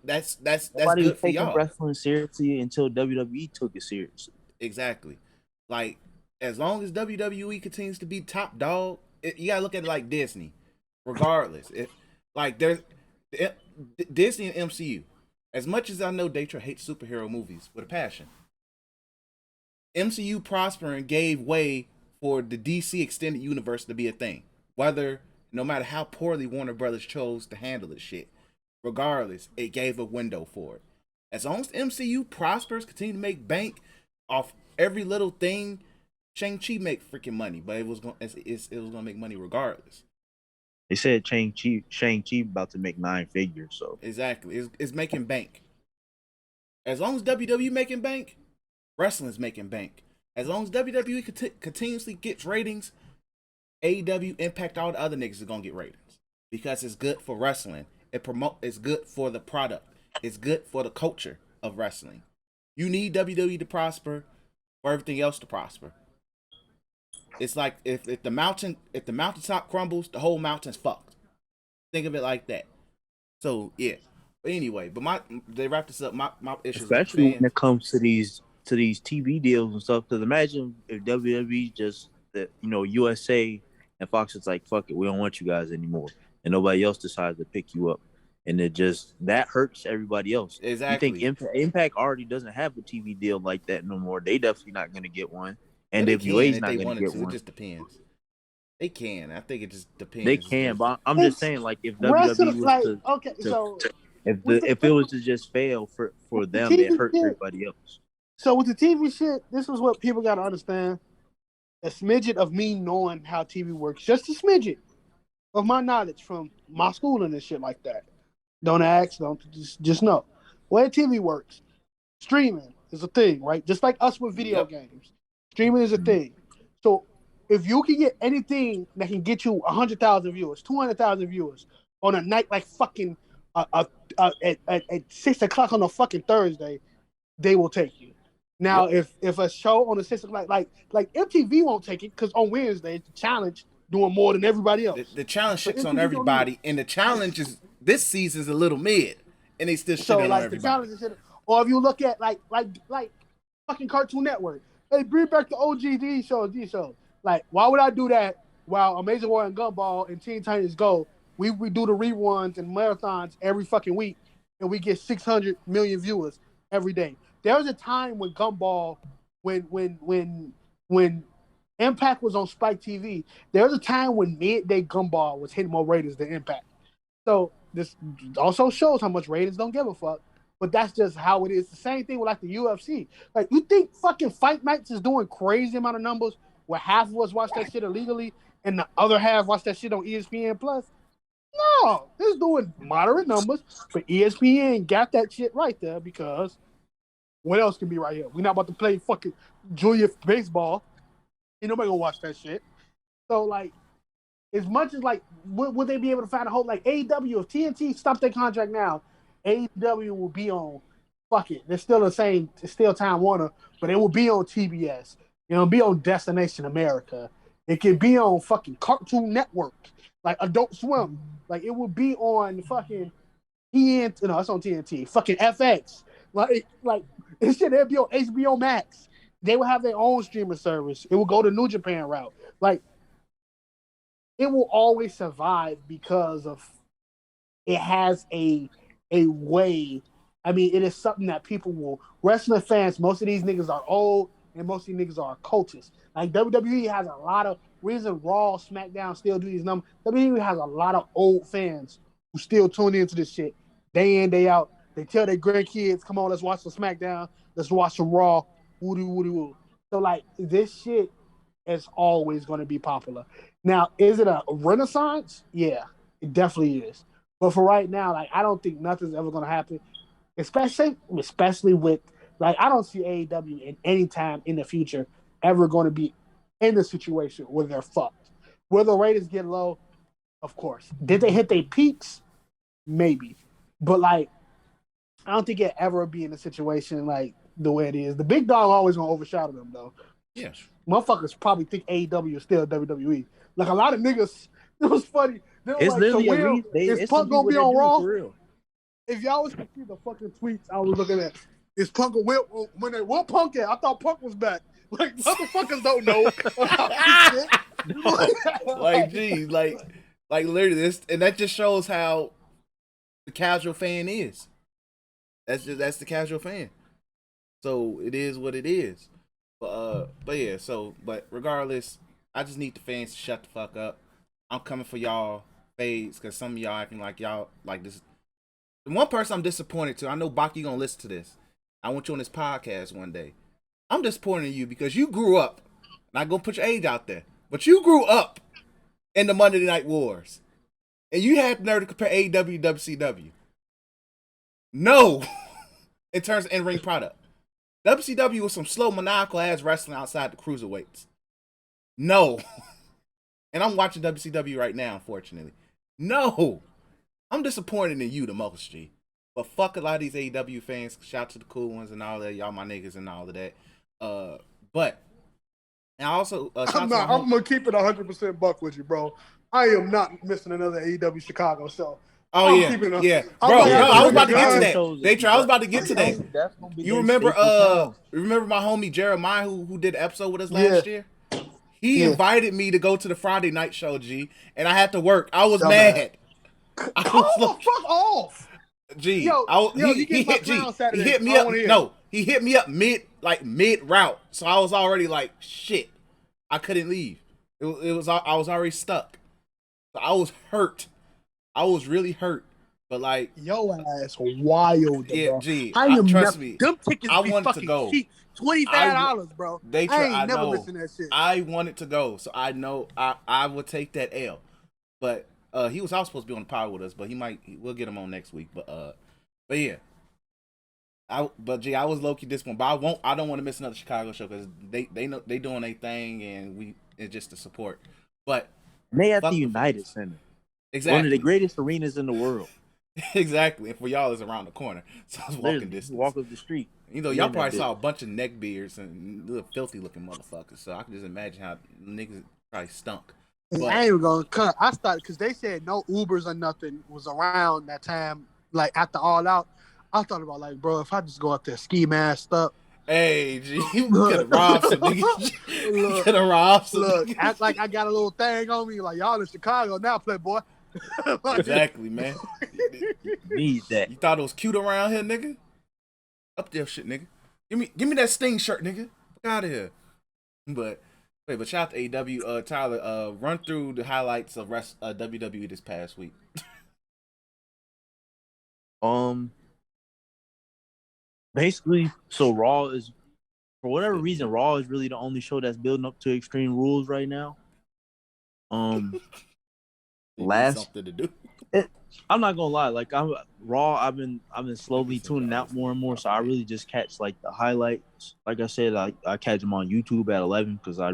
that's Nobody was good for taking y'all. wrestling seriously until WWE took it seriously. Exactly. Like as long as WWE continues to be top dog, you gotta look at it like Disney. Regardless, if like there's Disney and MCU. As much as I know Datra hates superhero movies with a passion, MCU prospering gave way for the DC extended universe to be a thing. Whether no matter how poorly Warner Brothers chose to handle this shit, regardless, it gave a window for it. As long as MCU prospers, continue to make bank off every little thing, Shang-Chi make freaking money, but it was gonna make money regardless. They said Shang-Chi about to make 9 figures, so Exactly, it's making bank. As long as WWE making bank, wrestling's making bank. As long as WWE continuously gets ratings, AEW, Impact, all the other niggas are gonna get ratings because it's good for wrestling. It's good for the product. It's good for the culture of wrestling. You need WWE to prosper for everything else to prosper. It's like if the mountaintop crumbles, the whole mountain's fucked. Think of it like that. So yeah, But anyway, they wrap this up. My issues with the Especially when fans. it comes to these TV deals and stuff. Because imagine if WWE just USA and Fox is like, fuck it, we don't want you guys anymore, and nobody else decides to pick you up, and it just that hurts everybody else. You think Exactly. Impact already doesn't have a TV deal like that no more? They definitely not going to get one. But they NWA can is if not they going to wanted get to. It one. just depends. They can. I think it just They depends. can, but I'm just It's saying, like, if rest of WWE the, was like, to, okay, to so with if it was to just fail for with the them, it TV hurts shit, everybody else. so with the TV shit, this is what people got to understand. A smidget of me knowing how TV works, just a smidget of my knowledge from my schooling and shit like that. Don't ask, don't just know. Way TV works. Streaming is a thing, right? Just like us with video Yep. games. Streaming is a thing. So if you can get anything that can get you 100,000 viewers, 200,000 viewers on a night like fucking at 6 o'clock on a fucking Thursday, they will take you. Now, if a show on a 6 o'clock, like MTV won't take it because on Wednesday it's the challenge doing more than everybody else. The challenge So shits on MTV don't need everybody, it. and the challenge is this season's a little mid, and they still So shitting on like the everybody. challenge is shit. Or if you look at like fucking Cartoon Network, hey, bring back the OGD shows, these shows. Like, why would I do that while Amazing War and Gumball and Teen Titans Go? We do the reruns and marathons every fucking week, and we get 600 million viewers every day. There was a time when Gumball, when Impact was on Spike TV, there was a time when midday Gumball was hitting more ratings than Impact. So this also shows how much ratings don't give a fuck. But that's just how it is. The same thing with like the UFC. Like, you think fucking Fight Nights is doing crazy amount of numbers where half of us watch that shit illegally and the other half watch that shit on ESPN Plus? No, it's doing moderate numbers, but ESPN got that shit right there because what else can be right here? We're not about to play fucking junior baseball. Ain't nobody gonna watch that shit. So like, as much as like, would they be able to find a whole like AEW if TNT stopped their contract now? AEW will be on. Fuck it, they're still the same. It's still Time Warner, but it will be on TBS. It'll be on Destination America. It could be on fucking Cartoon Network, like Adult Swim. Like, it will be on fucking TNT. No, it's on TNT. Fucking FX. Like this shit. It'll be on HBO Max. They will have their own streaming service. It will go the New Japan route. Like, it will always survive because of it has a way. I mean, it is something that people will. Wrestling fans, most of these niggas are old, and most of these niggas are cultists. Like, WWE has a lot of reason. Raw, SmackDown still do these numbers. WWE has a lot of old fans who still tune into this shit day in, day out. They tell their grandkids, "Come on, let's watch the SmackDown. Let's watch some Raw." Woody. So like, this shit is always going to be popular. Now, is it a renaissance? Yeah, it definitely is. But for right now, like, I don't think nothing's ever going to happen, especially with, like, I don't see AEW in any time in the future ever going to be in a situation where they're fucked. Will the ratings get low? Of course. Did they hit their peaks? Maybe. But like, I don't think it ever be in a situation like the way it is. The big dog always going to overshadow them, though. Yes. Motherfuckers probably think AEW is still WWE. Like, a lot of niggas, it was funny. They were It's like, so literally a Will, is it's some Punk gonna people be that on do it Raw? for real. If y'all was to see the fucking tweets I was looking at, is Punk Will when they what Punk at? I thought Punk was back. Like, motherfuckers don't know about this shit. Like, geez, like literally this, and that just shows how the casual fan is. That's the casual fan. So it is what it is. But yeah. But regardless, I just need the fans to shut the fuck up. I'm coming for y'all fades because some of y'all acting like y'all like this. The one person I'm disappointed to, I know Baki gonna listen to this. I want you on this podcast one day. I'm disappointed in you because you grew up. Not gonna put your age out there, but you grew up in the Monday Night Wars, and you had the nerve to compare AEW to WCW. No, in terms of in-ring product, WCW was some slow, maniacal ass wrestling outside the cruiserweights. No, and I'm watching WCW right now, unfortunately. No, I'm disappointed in you the most, G. But fuck a lot of these AEW fans. Shout out to the cool ones and all that, y'all my niggas and all of that. But and I also I'm gonna keep it 100% buck with you, bro. I am not missing another AEW Chicago show. Oh I'm yeah, keeping a. yeah, I'm bro. gonna No, have I to was bring about a to get to gun. that. They I was about to get to that. That's gonna be You their remember staple town. remember my homie Jeremiah who did the episode with us Yeah, last year? He yeah. invited me to go to the Friday night show, G, and I had to work. I was Dumbass. mad. I was Oh, like, fuck off. G, Yo, yo, you he get my hit crown G. He Saturday. hit I me don't want to up. hear it. No, he hit me up mid route. So I was already like, shit. I couldn't leave. It was I was already stuck. So I was hurt. I was really hurt. But like, Yo ass wild, yeah, bro. G, I am trust never. me. Them tickets I be wanted to fucking go. cheap. $25, bro. I ain't I never know. missing that shit. I wanted to go, so I know I would take that L. But he was also supposed to be on the pod with us, but we'll get him on next week. But yeah. I was low key disappointed. But I don't want to miss another Chicago show because they know they doing their thing and it's just the support. But And they at fuck the the United fans. Center, Exactly. one of the greatest arenas in the world. Exactly. And for y'all, it's around the corner, so I was walking Literally, distance. walk up the street. You know, We y'all in that probably bitch. saw a bunch of neck beards and little filthy looking motherfuckers. So I can just imagine how niggas probably stunk. And But I ain't even gonna cut. I started because they said no Ubers or nothing was around that time. Like after All Out, I thought about like, bro, if I just go up there ski masked up, hey, G, you could have look, robbed some niggas. You could have robbed some look, niggas. act like I got a little thing on me. Like y'all in Chicago now, playboy. Like, Exactly, man. Need that. You thought it was cute around here, nigga? Up there, shit, nigga. Give me that Sting shirt, nigga. Fuck out of here. But shout out to AW. Tyler, run through the highlights of WWE this past week. Basically, so Raw is, for whatever reason, Raw is really the only show that's building up to Extreme Rules right now. Something to do. I'm not gonna lie, like I'm Raw. I've been slowly tuning out more and more, so I really just catch like the highlights. Like I said, I catch them on YouTube at 11 because I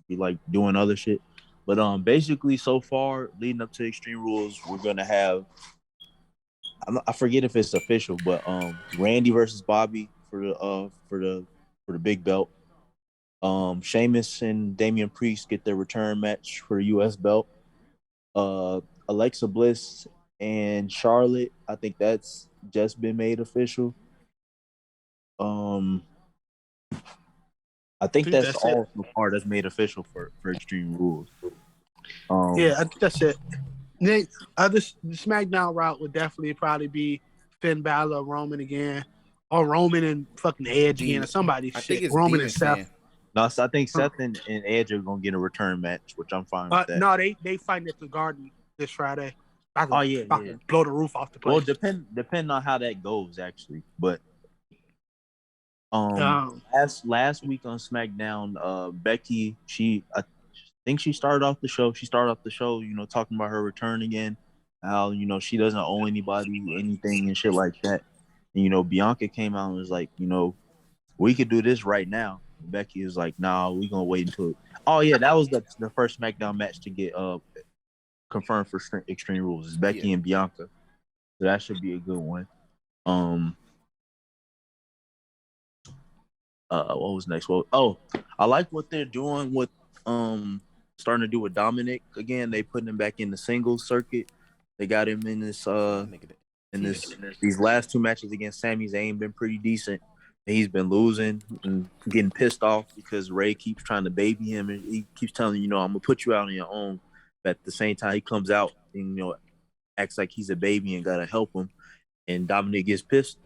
be like doing other shit. But basically, so far leading up to Extreme Rules, we're gonna have. I forget if it's official, but Randy versus Bobby for the big belt. Sheamus and Damian Priest get their return match for the U.S. belt. Alexa Bliss and Charlotte, I think that's just been made official. I think that's all so far that's made official for Extreme Rules. yeah, I think that's it. The SmackDown route would definitely probably be Finn Balor, Roman again, or Roman and fucking Edge again, or somebody. I think it's Roman Demon and Seth. Fan. No, so I think Seth and Edge are gonna get a return match, which I'm fine with that. No, they fighting at the Garden this Friday. Oh yeah. Blow the roof off the place. Well, depend on how that goes actually, but last week on SmackDown, Becky, I think she started off the show. She started off the show, talking about her return again, how she doesn't owe anybody anything and shit like that. And Bianca came out and was like, we could do this right now. Becky was like, nah, we gonna wait until. Oh yeah, that was the first SmackDown match to get confirmed for Extreme Rules. It's Becky and Bianca, so that should be a good one. What was next? Well, I like what they're doing with starting to do with Dominic again. They putting him back in the singles circuit. They got him in this these last two matches against Sami Zayn been pretty decent. And he's been losing and getting pissed off because Ray keeps trying to baby him and he keeps telling I'm gonna put you out on your own. But at the same time, he comes out and acts like he's a baby and gotta help him. And Dominic gets pissed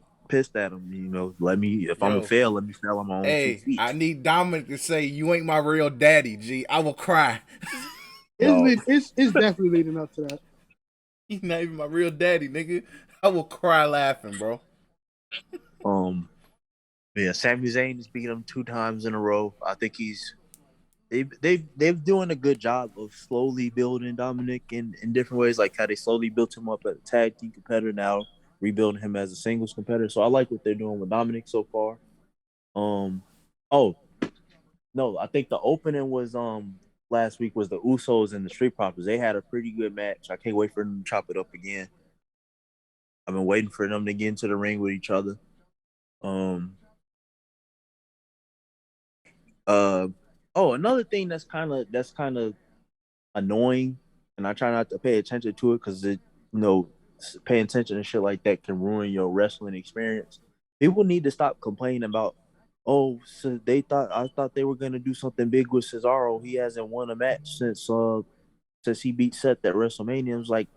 at him. If I'm gonna fail, let me fail on my own 2 feet. I need Dominic to say, "You ain't my real daddy, G. I will cry." It's definitely leading up to that. He's not even my real daddy, nigga. I will cry laughing, bro. Yeah, Sami Zayn has beat him 2 times in a row. I think they've doing a good job of slowly building Dominic in different ways, like how they slowly built him up as a tag team competitor, now rebuilding him as a singles competitor. So I like what they're doing with Dominic so far. I think the opening was last week was the Usos and the Street Profits. They had a pretty good match. I can't wait for them to chop it up again. I've been waiting for them to get into the ring with each other. Another thing that's kind of annoying, and I try not to pay attention to it because paying attention to shit like that can ruin your wrestling experience. People need to stop complaining about, oh, so I thought they were gonna do something big with Cesaro. He hasn't won a match since he beat Seth at WrestleMania. It was like,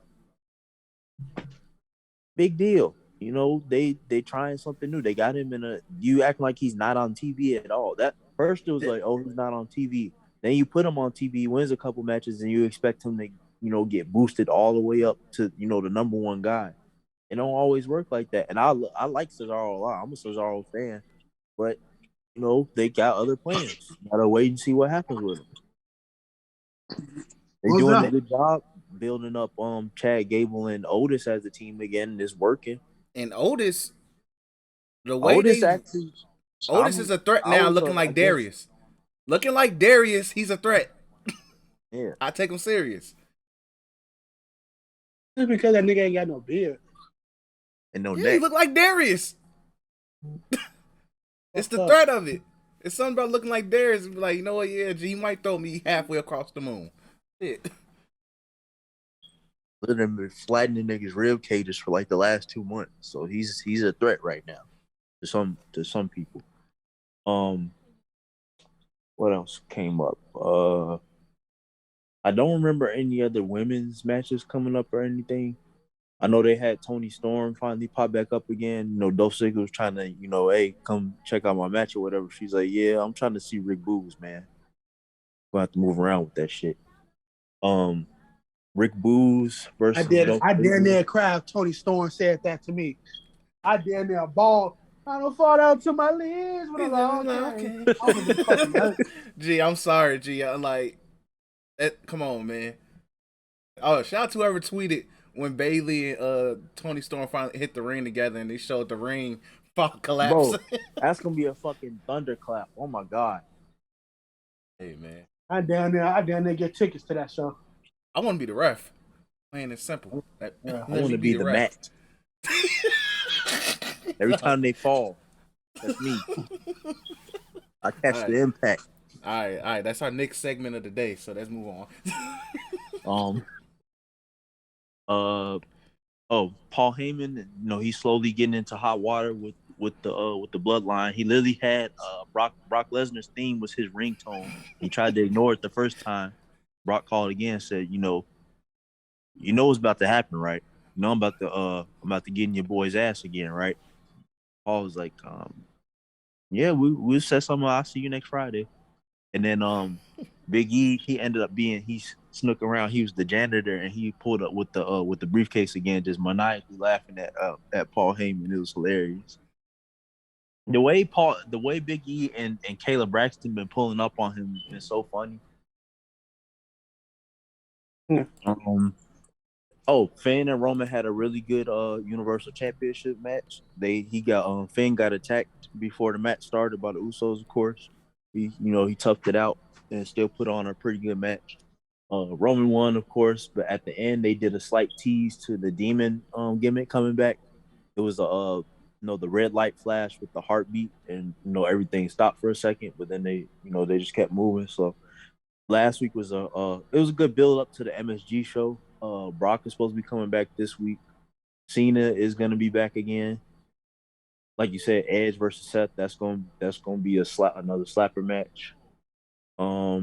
big deal. You know, they trying something new. They got him in a. You acting like he's not on TV at all. That first it was like, oh, he's not on TV. Then you put him on TV, wins a couple matches, and you expect him to, get boosted all the way up to, the number one guy. It don't always work like that. And I like Cesaro a lot. I'm a Cesaro fan, but they got other plans. Gotta wait and see what happens with him. They're doing a good job building up Chad Gable and Otis as a team again, and it's working. And Otis, the way Otis is a threat now, looking like Darius. Looking like Darius, he's a threat. Yeah, I take him serious. Just because that nigga ain't got no beard and no neck. He look like Darius. It's the threat of it. It's something about looking like Darius. Like, you know what? Yeah, he might throw me halfway across the moon. Shit. Literally been flattening niggas' rib cages for like the last 2 months. So he's a threat right now to some people. What else came up? I don't remember any other women's matches coming up or anything. I know they had Toni Storm finally pop back up again. Dolph Ziggler was trying to, hey, come check out my match or whatever. She's like, yeah, I'm trying to see Rick Boogs, man. Gonna have to move around with that shit. Rick Boogs versus I dare near cry if Toni Storm said that to me. I dare near ball. I don't fall down to my knees with a long time. Gee, I'm sorry, G. Come on, man. Oh, shout out to whoever tweeted when Bayley and Toni Storm finally hit the ring together and they showed the ring collapse. Bro, that's gonna be a fucking thunderclap. Oh my god. Hey, man. I down there get tickets to that show. I want to be the ref. Plain and simple. I want to be the mat. Every time they fall, that's me. I catch the impact. All right. That's our next segment of the day. So let's move on. Paul Heyman. He's slowly getting into hot water with the bloodline. He literally had Brock Lesnar's theme was his ringtone. He tried to ignore it the first time. Brock called again and said, what's about to happen, right? I'm about to get in your boy's ass again, right? Paul was like, yeah, we'll set something. I'll see you next Friday. And then Big E, he snuck around. He was the janitor, and he pulled up with the briefcase again, just maniacally laughing at Paul Heyman. It was hilarious. The way Big E and Caleb Braxton been pulling up on him has been so funny. Finn and Roman had a really good Universal Championship match. Finn got attacked before the match started by the Usos, of course. He toughed it out and still put on a pretty good match. Roman won, of course, but at the end they did a slight tease to the Demon gimmick coming back. It was the red light flash with the heartbeat, and everything stopped for a second, but then they just kept moving. So last week was a good build up to the MSG show. Brock is supposed to be coming back this week. Cena is going to be back again. Like you said, Edge versus Seth. That's going to be another slapper match. I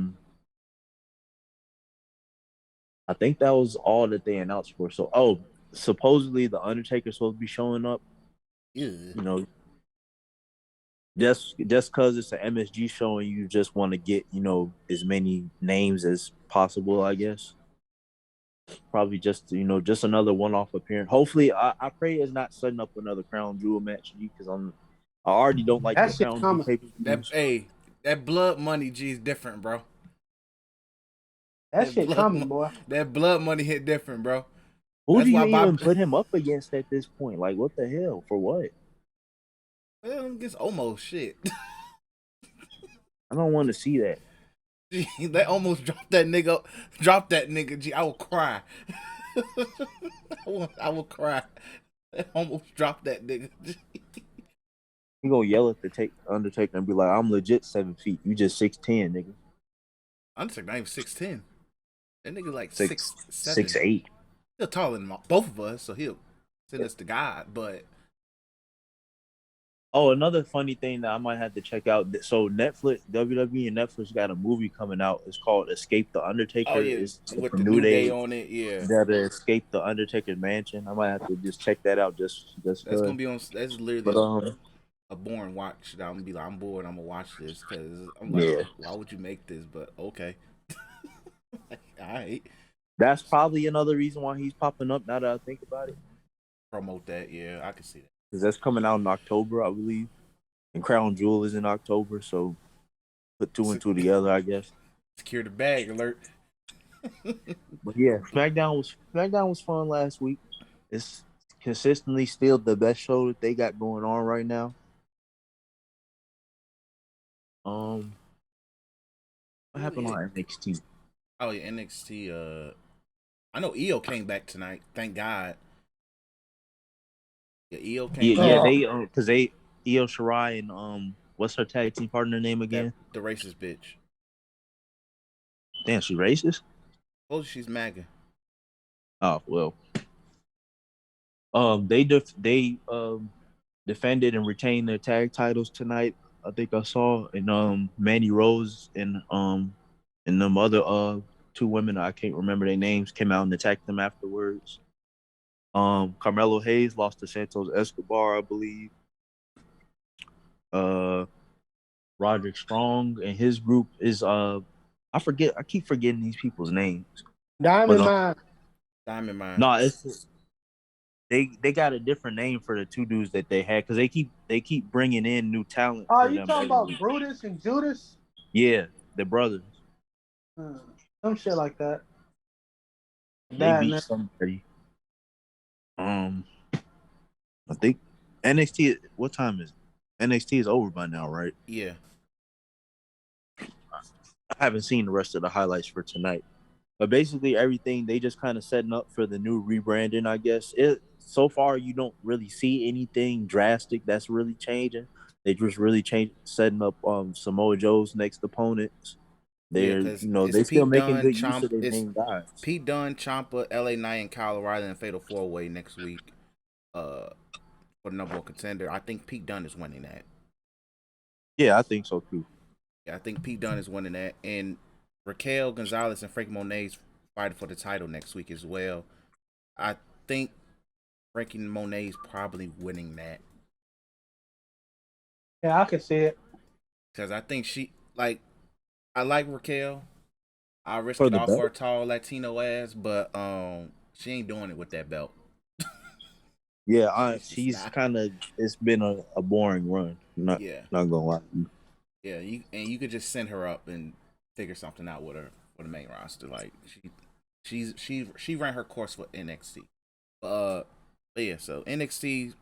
think that was all that they announced for. So, supposedly the Undertaker's supposed to be showing up. Yeah. Just because it's an MSG show and you just want to get as many names as possible, I guess. Probably just another one-off appearance. Hopefully, I pray it's not setting up another Crown Jewel match because I already don't like the Crown Jewel pay-per-views. That blood money G is different, bro. That shit coming, boy. That blood money hit different, bro. Who do you even put him up against at this point? Like, what the hell? For what? Well, against almost shit. I don't want to see that. Gee, they almost dropped that nigga. Gee, I will cry. I will cry. They almost dropped that nigga. You gonna yell at the Undertaker and be like, "I'm legit 7 feet. You just 6'10", nigga." Undertaker not even 6'10". That nigga like 6'7". 6'8". He's taller than both of us, so he'll send us to God, but Oh, another funny thing that I might have to check out. So Netflix, WWE and Netflix got a movie coming out. It's called Escape the oh Undertaker. yeah, It's with a the New New Day Day on it, yeah, that Escape the Undertaker mansion. I might have to just check that out just that's cause. gonna be on. That's literally But a boring watch. That I'm gonna be like, I'm bored. I'm gonna watch this because I'm like, yeah, why would you make this? But okay, all right, that's probably another reason why he's popping up. Now that I think about it, promote that. Yeah, I can see that. because that's coming out in October, I believe, and Crown Jewel is in October. So put two and two together, I guess. Secure the bag alert. But yeah, SmackDown was fun last week. It's consistently still the best show that they got going on right now. Um, what happened Really? on NXT? Oh yeah, NXT. I know EO came back tonight. Thank God. Yeah, EO came Yeah, back. Oh, they because they Io Shirai and what's her tag team partner name That again? the racist bitch. Damn, she racist. Oh, she's MAGA. Oh well. They defended and retained their tag titles tonight. I think I saw, and Mandy Rose and them other two women, I can't remember their names, came out and attacked them afterwards. Carmelo Hayes lost to Santos Escobar, I believe. Uh, Roderick Strong and his group is I keep forgetting these people's names. But Diamond Mine. Diamond Mine. no, it's they got a different name for the two dudes that they had because they keep bringing in new talent Oh, for you them talking every about week. Brutus and Judas? Yeah, the brothers. Some shit like that. They That beat man. somebody. Um, I think NXT. What time is it? NXT is over by now, right? Yeah. I haven't seen the rest of the highlights for tonight. But basically, everything they just kind of setting up for the new rebranding. I guess it so far you don't really see anything drastic that's really changing. They just really setting up Samoa Joe's next opponents. Yeah, They're because it's they still Pete making Dunne, good use Chomp. of their It's main guys. Pete Dunne, Champa, LA Knight, and Kyle O'Reilly in Fatal Four Way next week. Uh, for the number one contender. I think Pete Dunne is winning that. Yeah, I think so too. Yeah, I think Pete Dunne is winning that, and Raquel Gonzalez and Frankie Monet's fighting for the title next week as well. I think Frankie Monet's probably winning that Yeah, I can see it. because I think I like Raquel. I risk For it the all for belt? her tall Latino ass, but she ain't doing it with that belt. Yeah, She's just she's not. kind of. It's been a boring run. Yeah, Not gonna lie. yeah. You could just send her up and figure something out with her for the main roster. Like she ran her course for NXT. But yeah, so NXT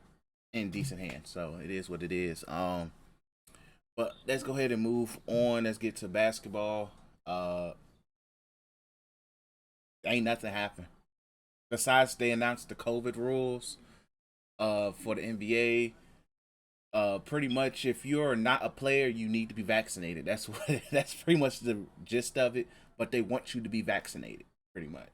in decent hands. So it is what it is. But let's go ahead and move on. Let's get to basketball. Ain't nothing happened. Besides they announced the COVID rules for the NBA. Pretty much if you're not a player, you need to be vaccinated. That's what that's pretty much the gist of it. But they want you to be vaccinated, pretty much.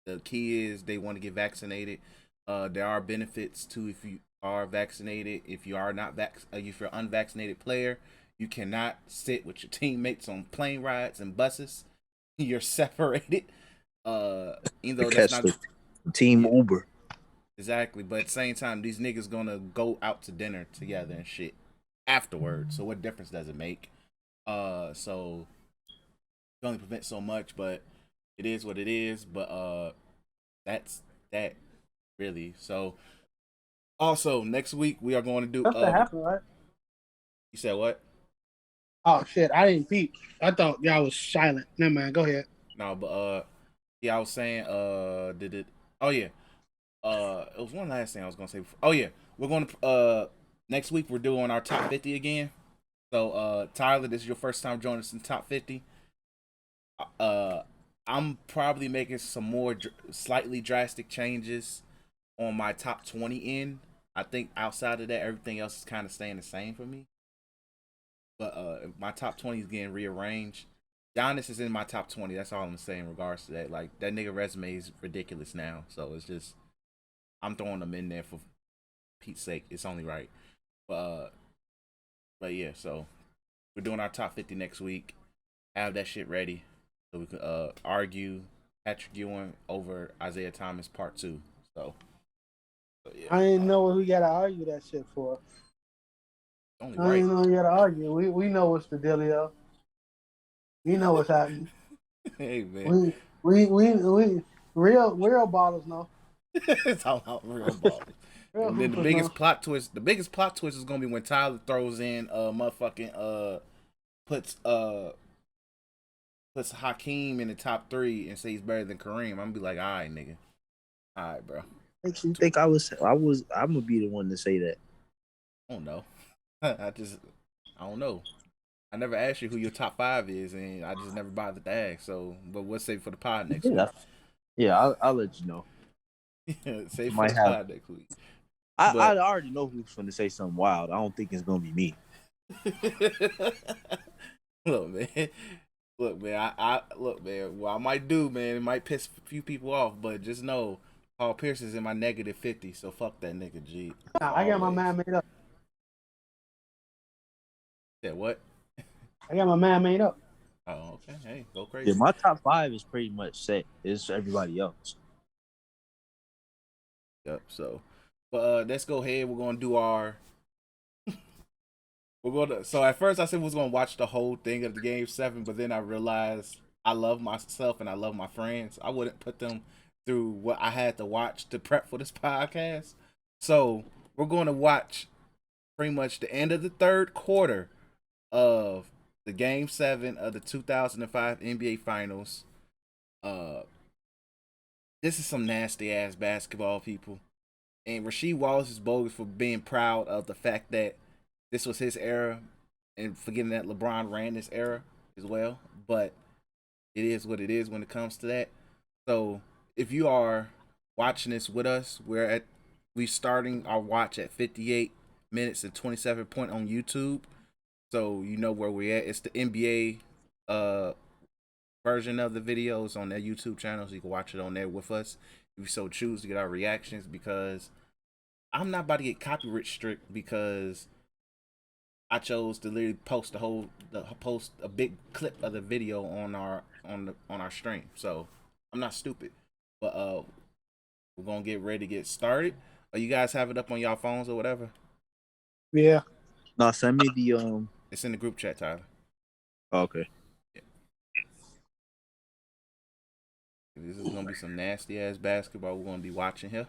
The key is they want to get vaccinated. There are benefits to if you are vaccinated. If you are not if you're an unvaccinated player, you cannot sit with your teammates on plane rides and buses. You're separated. Even To though that's catch not the team yeah, Uber. exactly. But at the same time, these niggas gonna go out to dinner together and shit afterwards. So what difference does it make? So you only prevent so much, but it is what it is. But that's that really. So also next week we are going to do. Something happened, right? You said what? Oh shit, I didn't peep. I thought y'all was silent. Never mind. Go ahead. No, but yeah, I was saying did it? Oh yeah, it was one last thing I was gonna say. Oh yeah, we're going to next week we're doing our top 50 again. So Tyler, this is your first time joining us in top 50. Uh, I'm probably making some more slightly drastic changes on my top 20 end. I think outside of that, everything else is kind of staying the same for me. But my top 20 is getting rearranged. Giannis is in my top 20. That's all I'm saying in regards to that. Like that nigga resume is ridiculous now. So it's just I'm throwing them in there for Pete's sake. It's only right. But yeah, so we're doing our top 50 next week. Have that shit ready so we can argue Patrick Ewing over Isaiah Thomas part 2. So yeah. I didn't know what we gotta argue that shit for. Only I right. didn't know we gotta argue. We know what's the dealio. We know what's happening. Hey man. We real ballers know. It's all about real ball. Real And then the hoopers biggest know. plot twist is gonna be when Tyler throws in motherfucking puts Hakeem in the top 3 and say he's better than Kareem. I'm gonna be like, all right, nigga. All right, bro. Makes you think I'm gonna be the one to say that. I don't know. I don't know. I never asked you who your top 5 is, and I just never bothered to ask. So, but we'll save for the pod next week. Yeah, I'll let you know. Save for the pod next week. I already know who's going to say something wild. I don't think it's going to be me. Look, man. Look, man. What I might do, man, it might piss a few people off, but just know Paul Pierce is in my negative 50, so fuck that nigga, G. Nah, I got my mind made up. Yeah, what? I got my mind made up. Oh, okay. Hey, go crazy. Yeah, my top 5 is pretty much set. It's everybody else. Yep. So, but let's go ahead. We're gonna do our. So at first I said we was gonna watch the whole thing of the Game 7, but then I realized I love myself and I love my friends. I wouldn't put them through what I had to watch to prep for this podcast. So we're going to watch pretty much the end of the third quarter of the Game 7 of the 2005 NBA Finals. This is some nasty ass basketball, people. And Rasheed Wallace is bogus for being proud of the fact that this was his era and forgetting that LeBron ran this era as well. But it is what it is when it comes to that. So if you are watching this with us, we starting our watch at 58 minutes and 27 point on YouTube. So you know where we're at. It's the NBA version of the videos on their YouTube channel, so you can watch it on there with us if you so choose to get our reactions, because I'm not about to get copyright strict because I chose to literally post post a big clip of the video on our stream. So I'm not stupid. But we're gonna get ready to get started. You guys have it up on y'all phones or whatever? Yeah. No, send me the It's in the group chat, Tyler. Oh, okay. Yeah. This is gonna be some nasty ass basketball we're gonna be watching here.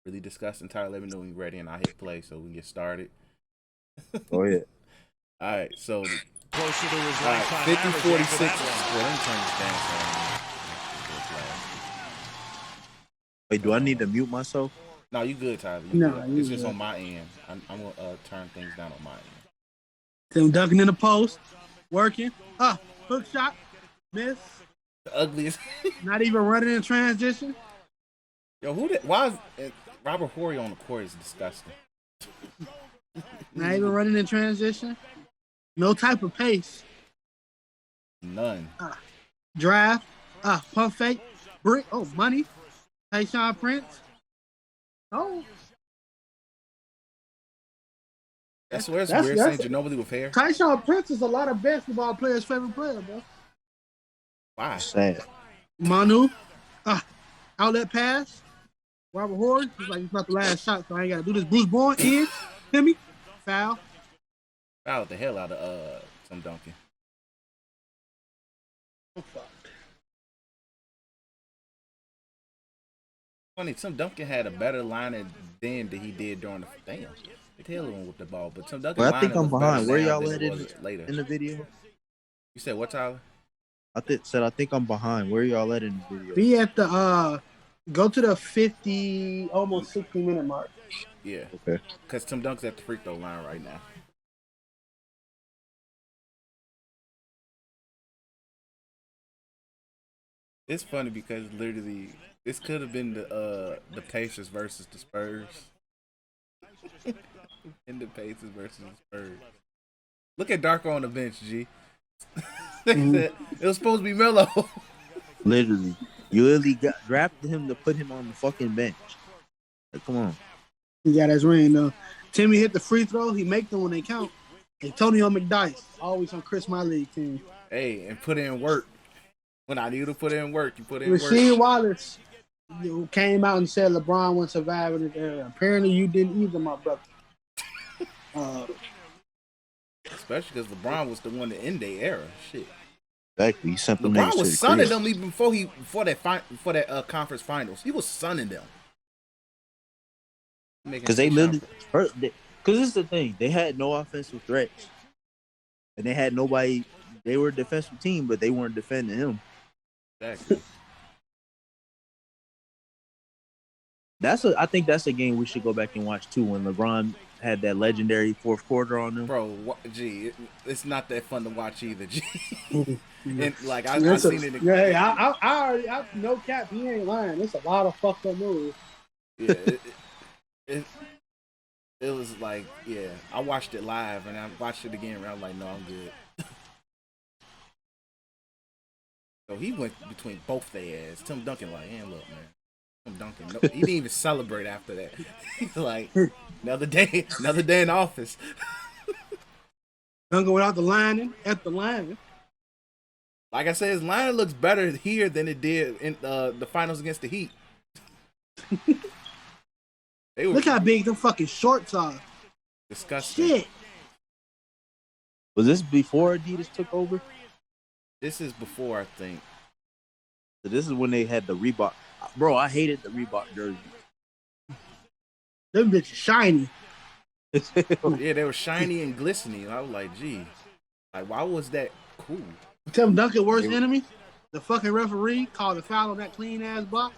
Really disgusting. Tyler, let me know when you're ready and I'll hit play so we can get started. Go ahead. All right, so Closer to his all right, lifetime 50-46. average after that Well, let me turn this down. Wait, do I need to mute myself? No, you good, Tyler. No, good. It's just good. on my end. I'm gonna turn things down on my end. Them dunking in the post, working. Hook shot, miss. The ugliest. Not even running in transition. Yo, why is Robert Horry on the court is disgusting. Not even running in transition. No type of pace. None. Draft. Pump fake. Brick. Oh, money. Tayshaun Prince. Oh. That's weird saying Ginobili with hair. Tayshaun Prince is a lot of basketball players' favorite player, bro. Why? Sad. Manu. Outlet pass. Robert Horry. He's like, it's not the last shot, so I ain't got to do this. Bruce Bowen. In. Timmy. Foul. Fouled the hell out of some Duncan. Oh, fuck. Funny, Tim Duncan had a better line then than he did during the damn. The hell with the ball, but Tim Duncan. Well, I think I'm behind. Where y'all at in the video? You said what, Tyler? I think I'm behind. Where y'all at in the video? Be at the go to the 50, almost 60-minute mark. Yeah. Okay. Because Tim Duncan's at the free throw line right now. It's funny because literally this could have been the Pacers versus the Spurs. In the Pacers versus the Spurs. Look at Darko on the bench, G. It was supposed to be Melo. Literally. You literally drafted him to put him on the fucking bench. Like, come on. He got his ring though. Timmy hit the free throw. He make them when they count. Antonio McDyess, always on Chris My League team. Hey, and put in work. When I need you to put in work, you put in Rasheed work. Wallace came out and said LeBron was surviving his era. Apparently, you didn't either, my brother. Especially because LeBron was the one to end their era. Shit. Exactly. He sent them LeBron niggas to was the sunning crib. them even before that conference finals. He was sunning them. Because they literally, because this is the thing, they had no offensive threats, and they had nobody. They were a defensive team, but they weren't defending him. Exactly. I think that's a game we should go back and watch too. When LeBron had that legendary fourth quarter on them, Bro, it's not that fun to watch either. G. Mm-hmm. And like I've seen it. Yeah, I already no cap. He ain't lying. It's a lot of fucked up moves. Yeah, it was like, yeah, I watched it live and I watched it again and I was like, no, I'm good. So he went between both their ass. Tim Duncan like, hey, look, man. Tim Duncan, no, he didn't even celebrate after that. He's like, another day in office. Duncan without the lining, at the line. Like I said, his line looks better here than it did in the finals against the Heat. Look how big them fucking shorts are. Disgusting. Shit. was this before Adidas took over? This is before, I think. So this is when they had the Reebok. Bro, I hated the Reebok jersey. Them bitches shiny. Yeah, they were shiny and glistening. I was like, gee, like why was that cool? Tim Duncan worst enemy. The fucking referee called a foul on that clean ass box.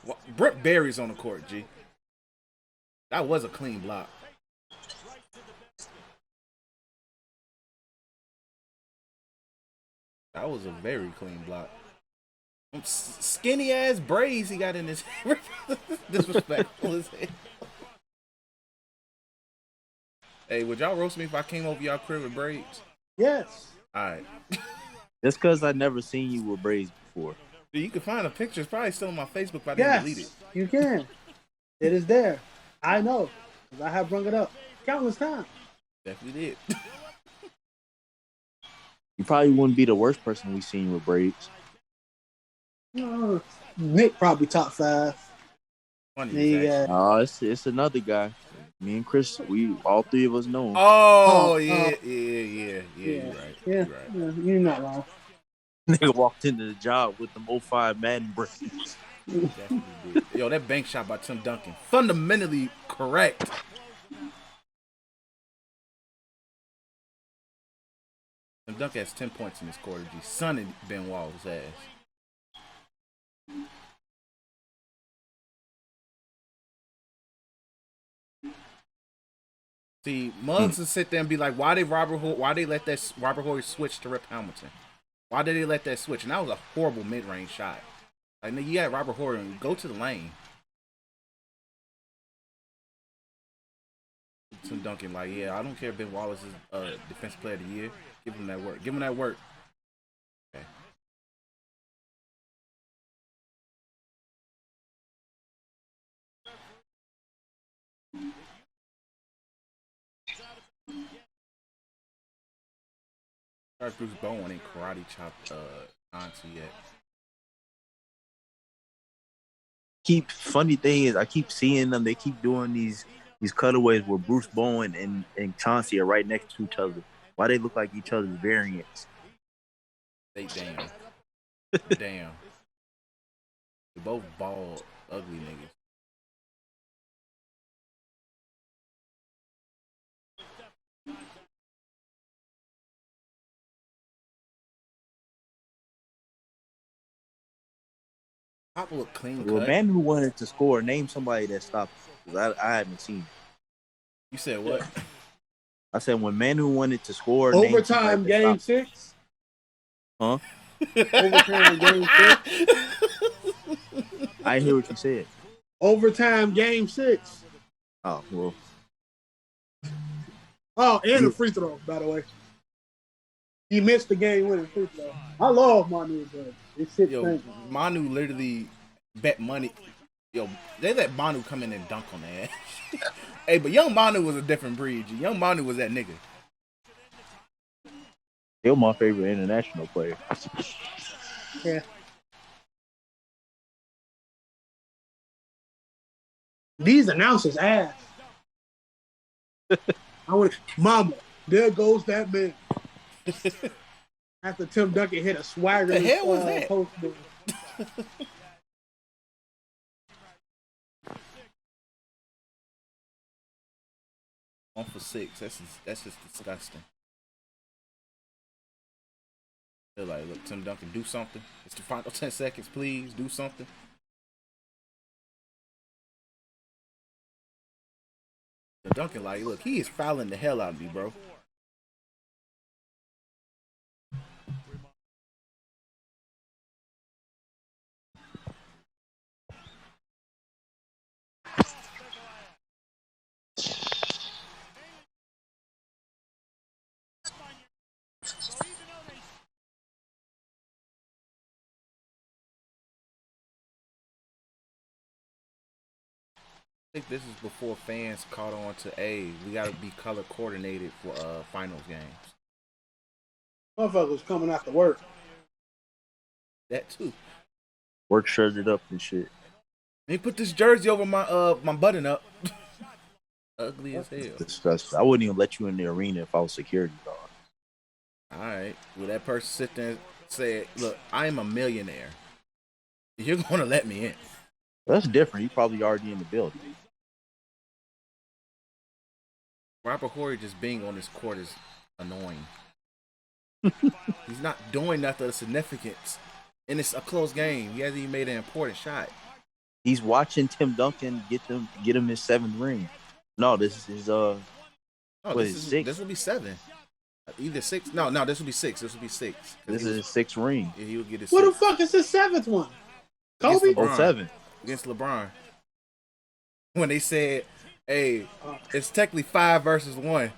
Well, Brett Barry's on the court, G. That was a clean block. That was a very clean block. Skinny ass braids he got in his disrespectful as hell. Hey, would y'all roast me if I came over y'all crib with braids? Yes. Alright. That's because I never seen you with braids before. Dude, you can find a picture. It's probably still on my Facebook, but I didn't delete it. You can. It is there. I know. I have brought it up countless times. Definitely did. You probably wouldn't be the worst person we seen with braids. Nick probably top 5. Funny. Oh, it's another guy. Me and Chris, we all three of us know him. Oh, yeah. You're right. Yeah, you're not wrong. Nigga walked into the job with them 05 Madden braids. Definitely did. Yo, that bank shot by Tim Duncan. Fundamentally correct. Tim Duncan has 10 points in this quarter, G. Sunning Ben Wallace's ass. See, Muggs will sit there and be like, why they let that Robert Horry switch to Rip Hamilton? Why did they let that switch? And that was a horrible mid-range shot. Like, you got Robert Horry and go to the lane. Tim Duncan, like, yeah, I don't care if Ben Wallace is defensive player of the year. Give him that work. Okay. Bruce Bowen ain't karate chopped Chauncey yet. Funny thing is, I keep seeing them. They keep doing these cutaways where Bruce Bowen and Chauncey are right next to each other. Why they look like each other's variants? They damn. Damn. They're both bald, ugly niggas. Pop look clean Well, cut. man who wanted to score, name somebody that stopped. Because I haven't seen. You said what? I said when man who wanted to score. Overtime game 6. Huh? Overtime game 6. I hear what you said. Overtime game 6. Oh well. Oh, and a free throw, by the way. He missed the game-winning free throw. I love Manu, bro. This shit. Yo, Manu literally bet money. Yo, they let Manu come in and dunk on that. Hey, but young Manu was a different breed. Young Manu was that nigga. Still my favorite international player. Yeah. These announcers ass. Mama, there goes that man. After Tim Duncan hit a swagger What the hell was that? post. 1 for 6. That's just disgusting. They're like, look, Tim Duncan, do something. It's the final 10 seconds, please. Do something. Tim Duncan, like, look, he is fouling the hell out of me, bro. I think this is before fans caught on to, hey, we got to be color coordinated for finals games. Motherfuckers coming after work. That too. Work shirted up and shit. Let me put this jersey over my button up. Ugly as hell. Disgusting. I wouldn't even let you in the arena if I was security guard. All right. Will that person sit there and say, look, I am a millionaire. You're going to let me in. That's different. He probably already in the building. Robert Horry just being on this court is annoying. He's not doing nothing of significance. And it's a close game. He hasn't even made an important shot. He's watching Tim Duncan get him his 7th ring. No, this is his this will be 7. Either 6. No, this will be 6. This will be 6. This is his 6th ring. Yeah, he will get his. What 6th. the fuck is his 7th one? Kobe? 07. Against LeBron. When they said, hey, it's technically 5 versus 1.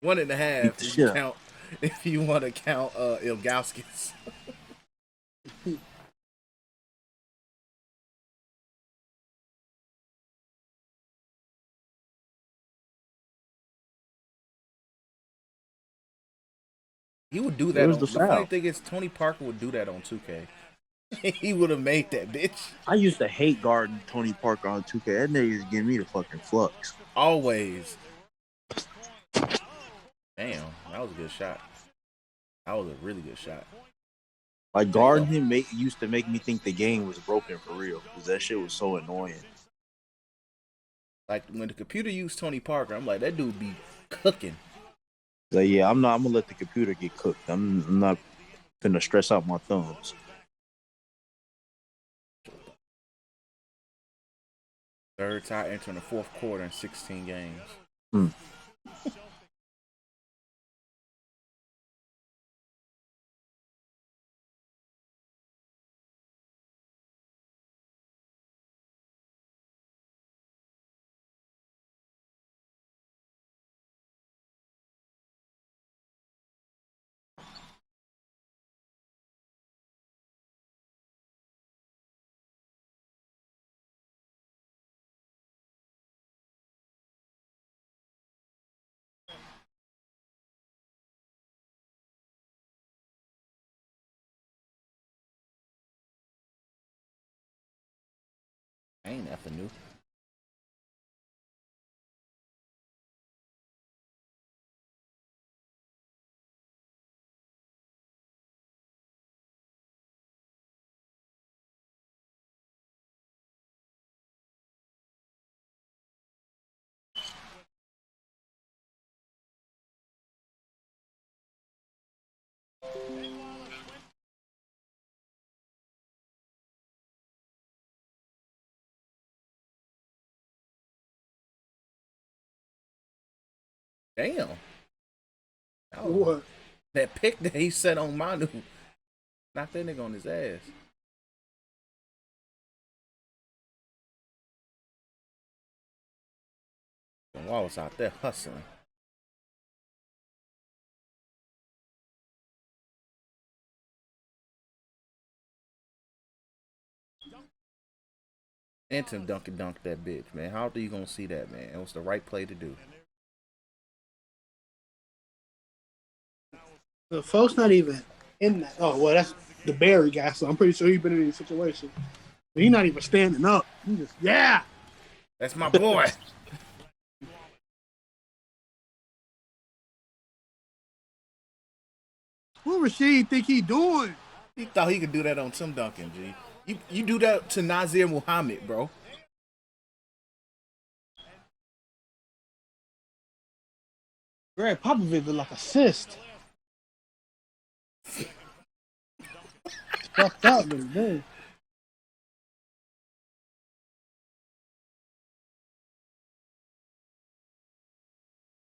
1.5 if you want to count Ilgauskas. He would do that. The funny thing is, Tony Parker would do that on 2K. He would have made that bitch. I used to hate guarding Tony Parker on 2K. That nigga is giving me the fucking flux. Always. Damn, that was a good shot. That was a really good shot. Like, guarding him used to make me think the game was broken for real. Because that shit was so annoying. Like, when the computer used Tony Parker, I'm like, that dude be cooking. Like, yeah, I'm gonna let the computer get cooked. I'm not gonna stress out my thumbs. Third tie entering the 4th quarter in 16 games. I ain't nothing new. Damn. What? That pick that he set on Manu. Knocked that nigga on his ass. And Wallace out there hustling. And Tim Duncan dunked that bitch, man. How are you gonna see that, man? It was the right play to do. The folks not even in that. Oh well, that's the Barry guy. So I'm pretty sure he's been in these situations. But he's not even standing up. He just yeah. That's my boy. What Rasheed think he doing? He thought he could do that on Tim Duncan, G. You do that to Nazir Muhammad, bro. Greg Popovich is like a cyst. Fucked up, man.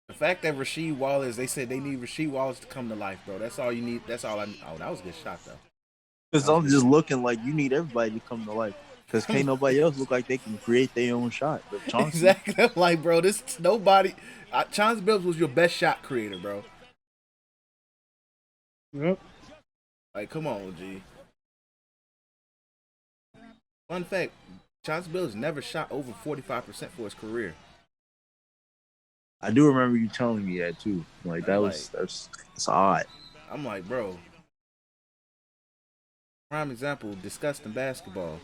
The fact that Rasheed Wallace, they said they need Rasheed Wallace to come to life, bro. That's all you need. That's all I need. Oh, that was a good shot, though. Because I'm just looking like you need everybody to come to life. Because can't nobody else look like they can create their own shot. But Chauncey, Exactly. I'm like, bro, this nobody. Chauncey Billups was your best shot creator, bro. Yep. Like, come on, G. Fun fact: Chauncey Billups never shot over 45% for his career. I do remember you telling me that too. Like that's odd. I'm like, bro. Prime example: disgusting basketball.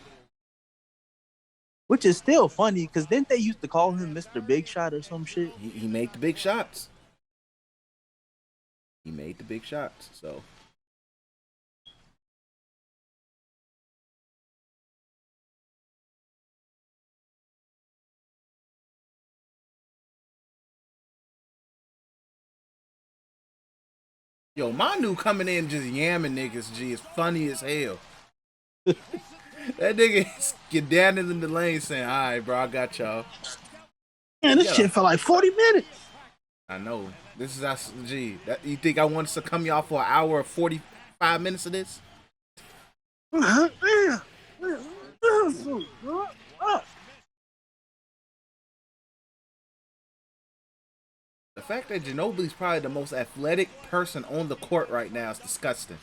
Which is still funny because didn't they used to call him Mr. Big Shot or some shit? He made the big shots. He made the big shots. So. Yo, Manu coming in just yamming niggas, G, is funny as hell. That nigga get down in the lane saying, all right, bro, I got y'all. Man, this shit for like 40 minutes. I know. This is us, G. You think I want us to come y'all for an hour or 45 minutes of this? The fact that Ginobili's probably the most athletic person on the court right now is disgusting.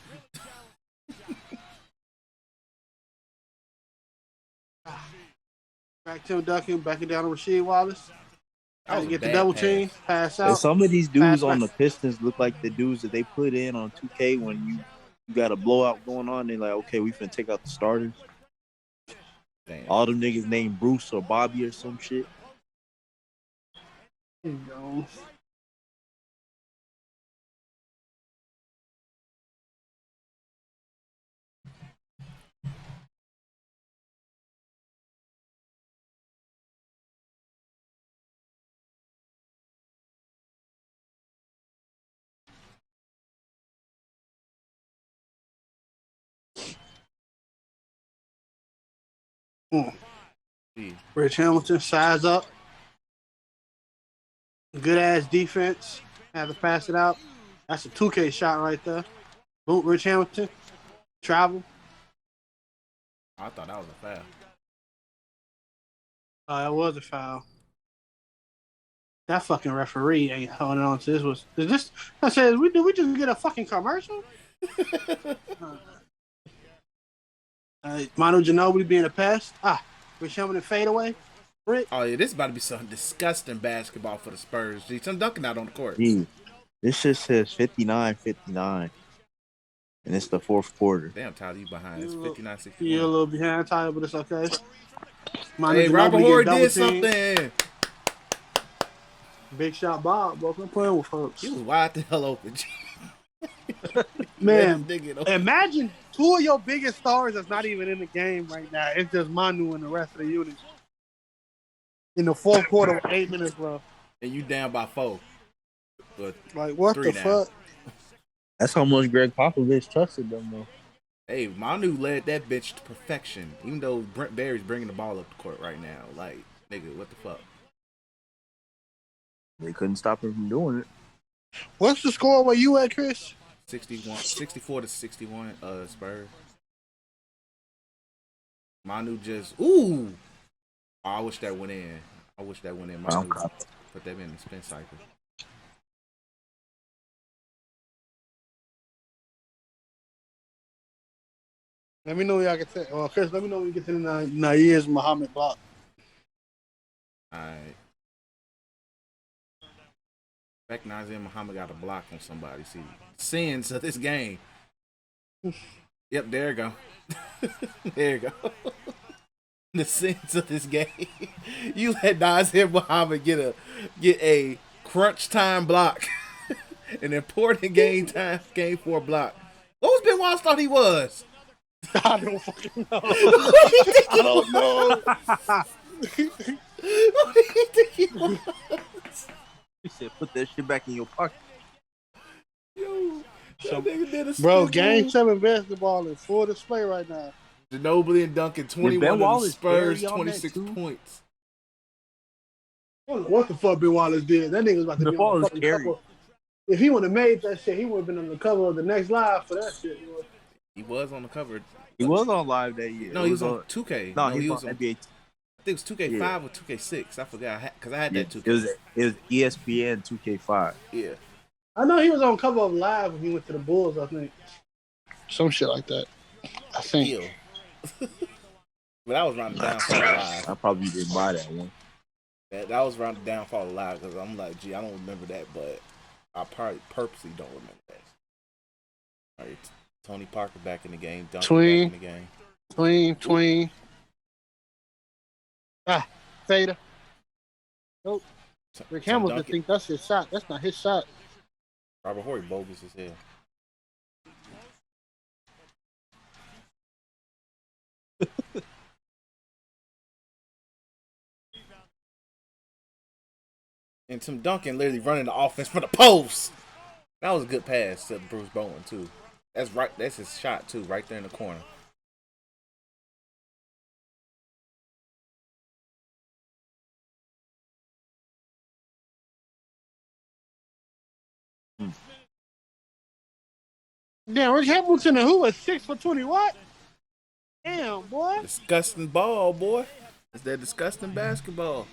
Back Tim Duncan, backing down on Rasheed Wallace. Trying to get the bad double pass. team, pass out. And some of these dudes pass on the back. Pistons look like the dudes that they put in on 2K when you got a blowout going on. They're like, okay, we finna take out the starters. Damn. All them niggas named Bruce or Bobby or some shit. There you go. Rich Hamilton, size up. Good ass defense. Have to pass it out. That's a 2K shot right there. Boot Rich Hamilton. Travel. I thought that was a foul. Oh, that was a foul. That fucking referee ain't holding on to this. Is this? I said, did we just get a fucking commercial? Manu Ginobili being a pest. Rich Hamilton fadeaway. Rick. Oh, yeah, this is about to be some disgusting basketball for the Spurs. G, Tim Duncan out on the court. This shit says 59-59. And it's the fourth quarter. Damn, Tyler, you behind. It's 59-61. You're a little behind, Tyler, but it's okay. Hey, Robert Horry did something. Big shot Bob, bro. I'm playing with folks. He was wide the hell open. Man, imagine two of your biggest stars that's not even in the game right now. It's just Manu and the rest of the unit. In the fourth quarter with 8 minutes left. And you down by 4. But like, what the fuck? That's how much Greg Popovich trusted them, though. Hey, Manu led that bitch to perfection. Even though Brent Barry's bringing the ball up the court right now. Like, nigga, what the fuck? They couldn't stop him from doing it. What's the score where you at, Chris? 64-61, Spurs. Manu just, ooh. Oh, I wish that went in. Manu put that in the spin cycle. Let me know when y'all get to. Well, Chris, let me know when you get to the Nair's Muhammad block. All right. Back Nazir Muhammad got a block on somebody. See, sins of this game. Yep, there you go. There you go. The sins of this game. You let Nazir Muhammad get a crunch time block. An important game 4 block. What was Ben Wallace thought he was? I don't fucking know. What do you think I don't know. What do you think he was? He said, "Put that shit back in your pocket." Yo, that nigga did a Bro, spin Game move. 7 basketball in full display right now. Ginobili and Duncan, 21 Ben of the Wallace Spurs, carry on 26 that too? points. I don't know what the fuck Ben Wallace did. That nigga was about to Ben be on the Wallace fucking carry. cover. If he would have made that shit, he would have been on the cover of the next live for that shit. He was on the cover. He was on live that year. No, he was on 2K. No, he he was was on on. NBA. I think it was 2K5 Yeah. or 2K6. I forgot because I had Yeah, that 2K. it was ESPN 2K5. Yeah. I know he was on cover of Live when he went to the Bulls, I think. Some shit like that. I think. Ew. But that was around the downfall of Live. I probably didn't buy that one. That was around the downfall of Live because I'm like, gee, I don't remember that, but I probably purposely don't remember that. All right, Tony Parker back in the game. Duncan Tween. back in the game. Tween. Theta. Nope. Rick Hamilton Duncan. think that's his shot. That's not his shot. Robert Horry bogus as hell. And Tim Duncan literally running the offense for the post. That was a good pass to Bruce Bowen too. That's right. That's his shot too, right there in the corner. Damn, Rick Hamilton and who was 6 for 20? What? Damn, boy. Disgusting ball, boy. It's that disgusting basketball.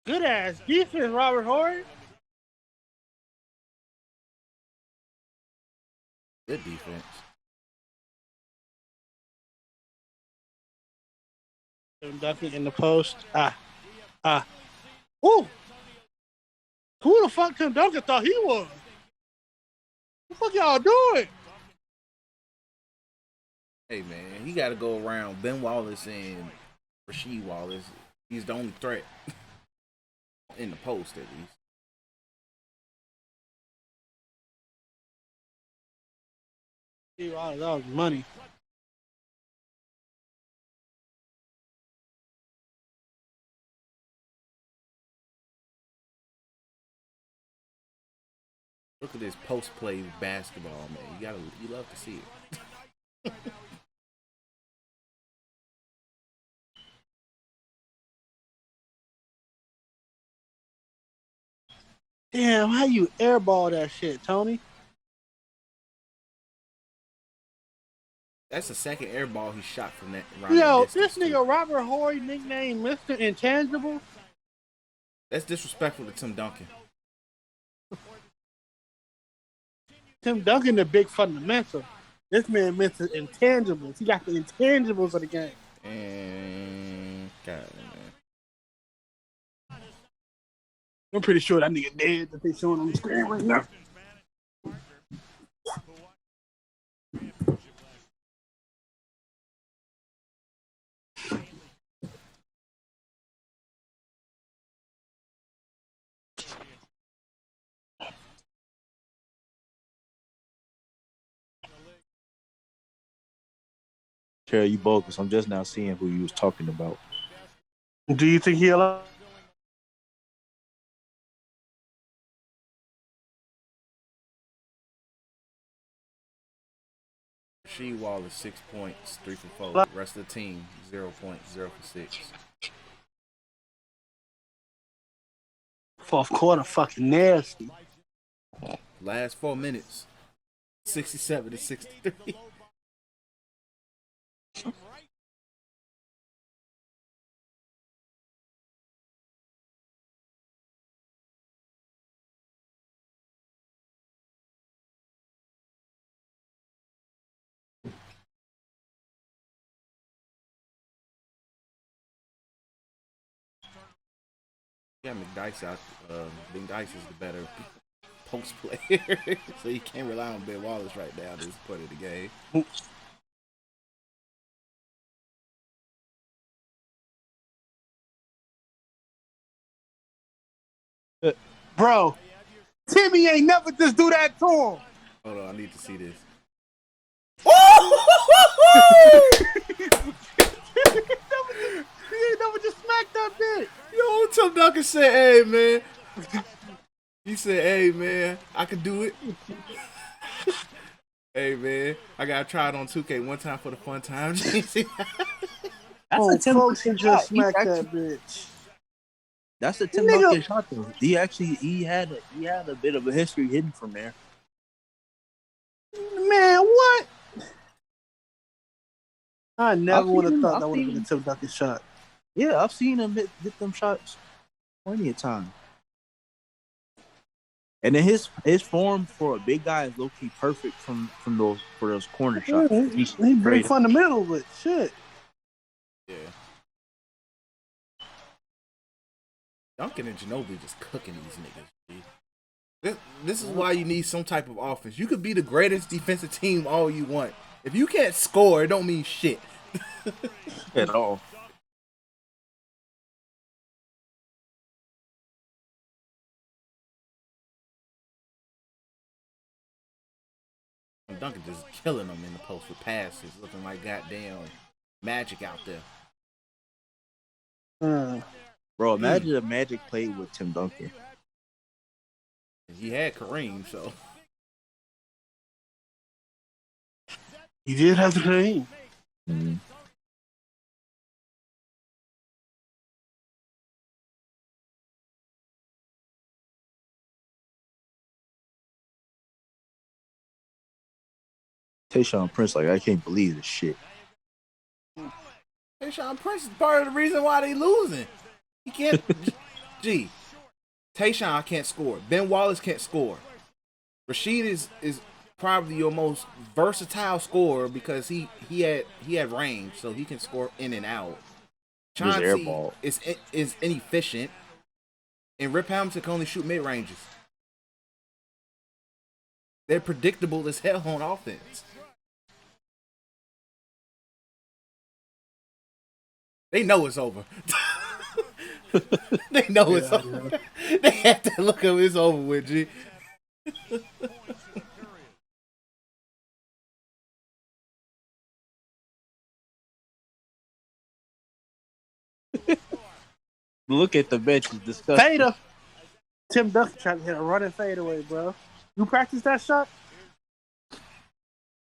Good ass defense, Robert Horry. Good defense. Duncan in the post. Ooh. Who the fuck Tim Duncan thought he was? What the fuck y'all doing? Hey man, he got to go around Ben Wallace and Rasheed Wallace. He's the only threat in the post, at least. Wow, that was money. Look at this post play basketball, man. You love to see it. Damn, how you airball that shit, Tony? That's the second air ball he shot from that round. Yo, this nigga Robert Horry, nicknamed Mr. Intangible. That's disrespectful to Tim Duncan. Tim Duncan, the big fundamental. This man Mr. Intangibles. He got the intangibles of the game. And God, man. I'm pretty sure that nigga dead that they showing on the screen right now. Carry you bogus. I'm just now seeing who you was talking about. Do you think he'll? Rasheed Wallace 6 points, 3 for 4. The rest of the team 0 points, 0 for 6. Fourth quarter, fucking nasty. Last 4 minutes, 67 to 63. Yeah, McDice out. McDice is the better post player, so you can't rely on Ben Wallace right now to just put it the game. Bro, Timmy ain't never just do that to him. Hold on, I need to see this. He ain't never just smacked that bitch. Yo, Tim Duncan said, "Hey man," he said, "Hey man, I could do it." Hey man, I gotta try it on 2K one time for the fun time. That's Oh, a Tim folks, he Duncan just shot. He smacked actually, that bitch. that's a Tim Nigga. Duncan shot though. He had a bit of a history hidden from there. Man, what? I never would have thought I've that would have seen been a Tim Duncan shot. Yeah, I've seen him hit them shots plenty of times. And then his form for a big guy is low key perfect from those corner shots. He big fundamental, but shit. Yeah. Duncan and Ginobili just cooking these niggas. This is why you need some type of offense. You could be the greatest defensive team all you want. If you can't score, it don't mean shit. At all. Duncan just killing them in the post with passes, looking like goddamn Magic out there. Bro, imagine if Magic played with Tim Duncan. He had Kareem, so He did have the Kareem. Mm-hmm. Tayshaun Prince, like, I can't believe this shit. Tayshaun Prince is part of the reason why they losing. He can't. Gee, Tayshaun can't score. Ben Wallace can't score. Rashid is probably your most versatile scorer because he had range, so he can score in and out. Chauncey is inefficient, and Rip Hamilton can only shoot mid ranges. They're predictable as hell on offense. They know it's over. They know it's over. Yeah. They have to look up. It's over with, G. Look at the bench. It's disgusting. Fader. Tim Duncan tried to hit a running fadeaway, bro. You practice that shot?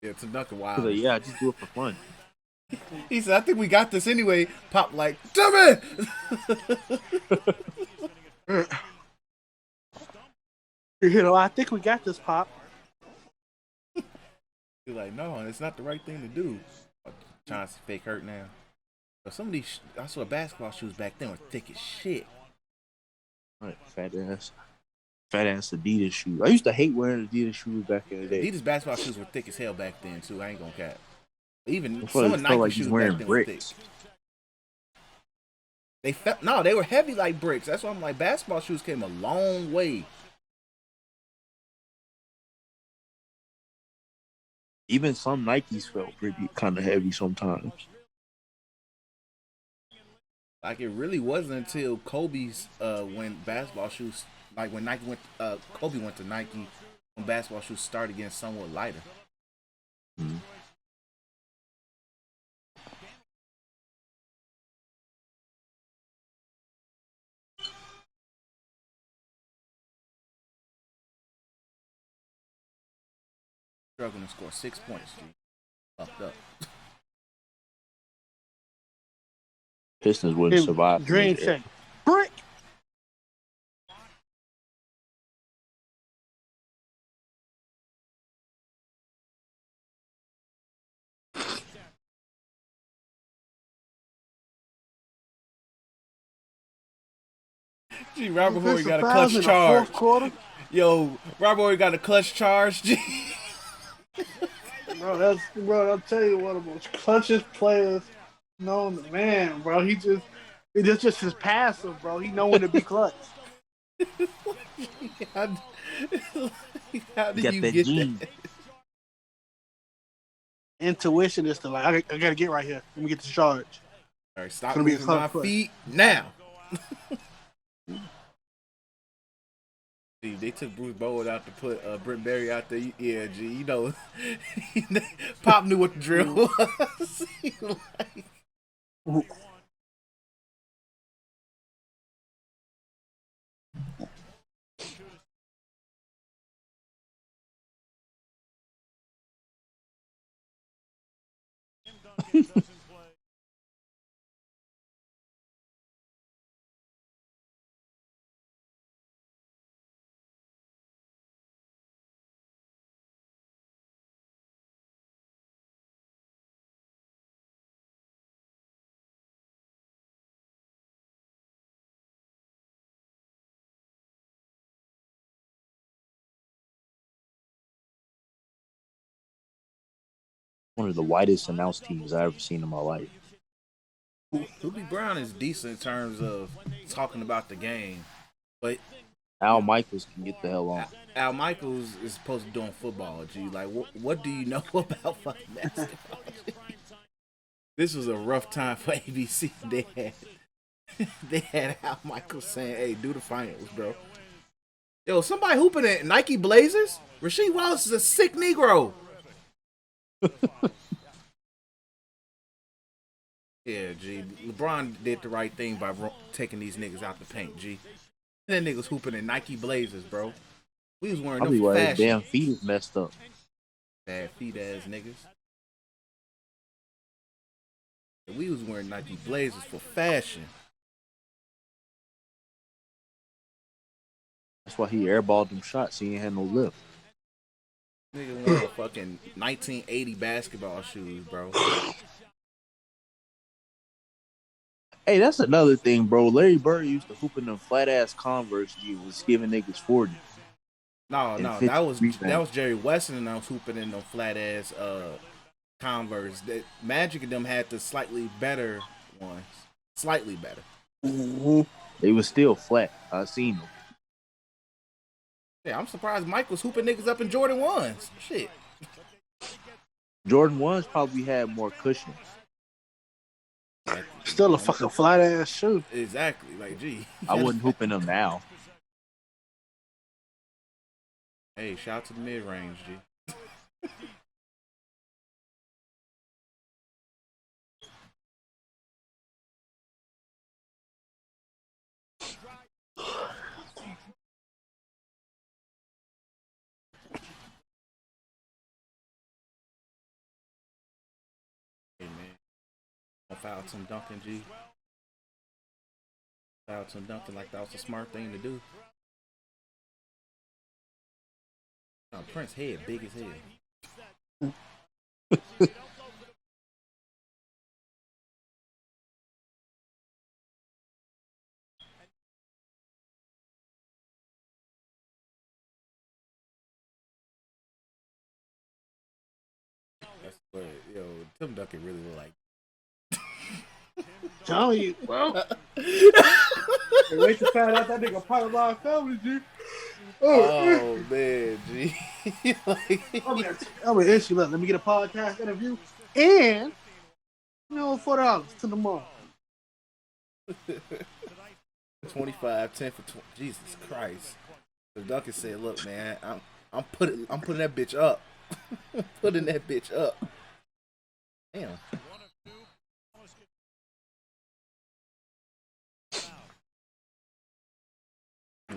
Yeah, Tim Duncan wild. Like, yeah, just do it for fun. He said, "I think we got this anyway." Pop like, damn it! I think we got this, Pop. He's like, no, it's not the right thing to do. Chauncey fake hurt now. But some of these, I saw basketball shoes back then were thick as shit. Right, fat ass Adidas shoes. I used to hate wearing Adidas shoes back in the day. Adidas basketball shoes were thick as hell back then too. I ain't gonna cap. Even some of Nike shoes back then were thick. They were heavy like bricks. That's why I'm like, basketball shoes came a long way. Even some Nikes felt pretty kind of heavy sometimes. Like, it really wasn't until Kobe's when basketball shoes, like when Nike went, Kobe went to Nike, when basketball shoes started getting somewhat lighter. Mm-hmm. Struggling to score 6 points, G. Fucked up. Pistons wouldn't survive. Dream shake. Brick. Gee, Robert Horry got a clutch charge. Yo, Robert Horry got a clutch charge. G. Bro, I'll tell you one of the most clutchest players known to man, bro. He just It's just his passive, bro. He know when to be clutch. How do Got you that get gene. that? Intuition is the like, I gotta get right here. Let me get the charge. All right, It's stop gonna be a moving my clutch play. feet now. They took Bruce Bowen out to put Brent Berry out there. Yeah, G, you know, Pop knew what the drill was. Like, One of the whitest announced teams I ever seen in my life. Hubie Brown is decent in terms of talking about the game, but Al Michaels can get the hell on. Al Michaels is supposed to be doing football. G, like what do you know about fucking basketball? G? This was a rough time for ABC. They had Al Michaels saying, "Hey, do the finals, bro." Yo, somebody hooping at Nike Blazers. Rasheed Wallace is a sick Negro. Yeah, G. LeBron did the right thing by taking these niggas out the paint, G. That niggas hooping in Nike Blazers, bro. We was wearing them Probably for why his fashion. damn feet is messed up. Bad feet ass niggas. We was wearing Nike Blazers for fashion. That's why he airballed them shots. He ain't had no lift. Nigga wearing fucking 1980 basketball shoes, bro. Hey, that's another thing, bro. Larry Bird used to hoop in them flat ass Converse. He was giving niggas 40. No, And no, 50 that was rebounds. Jerry Weston and I was hooping in them flat ass Converse. That Magic and them had the slightly better ones. Slightly better. Mm-hmm. They was still flat. I seen them. Yeah, I'm surprised Mike was hooping niggas up in Jordan 1s. Shit. Jordan 1s probably had more cushion. Still a fucking flat ass shoe. Exactly. Like, gee. I wouldn't hoop in them now. Hey, shout out to the mid range, G. Hey, man. I foul Tim Duncan, G. Foul Tim Duncan like that was a smart thing to do. Now, Prince's head big as hell. That's what, yo, Tim Duncan really look like. Telling you, bro. Wait to find out that nigga part of our family, G. Oh man, G. Like, I'm an issue. Let me get a podcast interview and $4 to the mall. 25, 10 for 20. Jesus Christ. So Duncan said, "Look, man, I'm putting that bitch up. Putting that bitch up." Damn.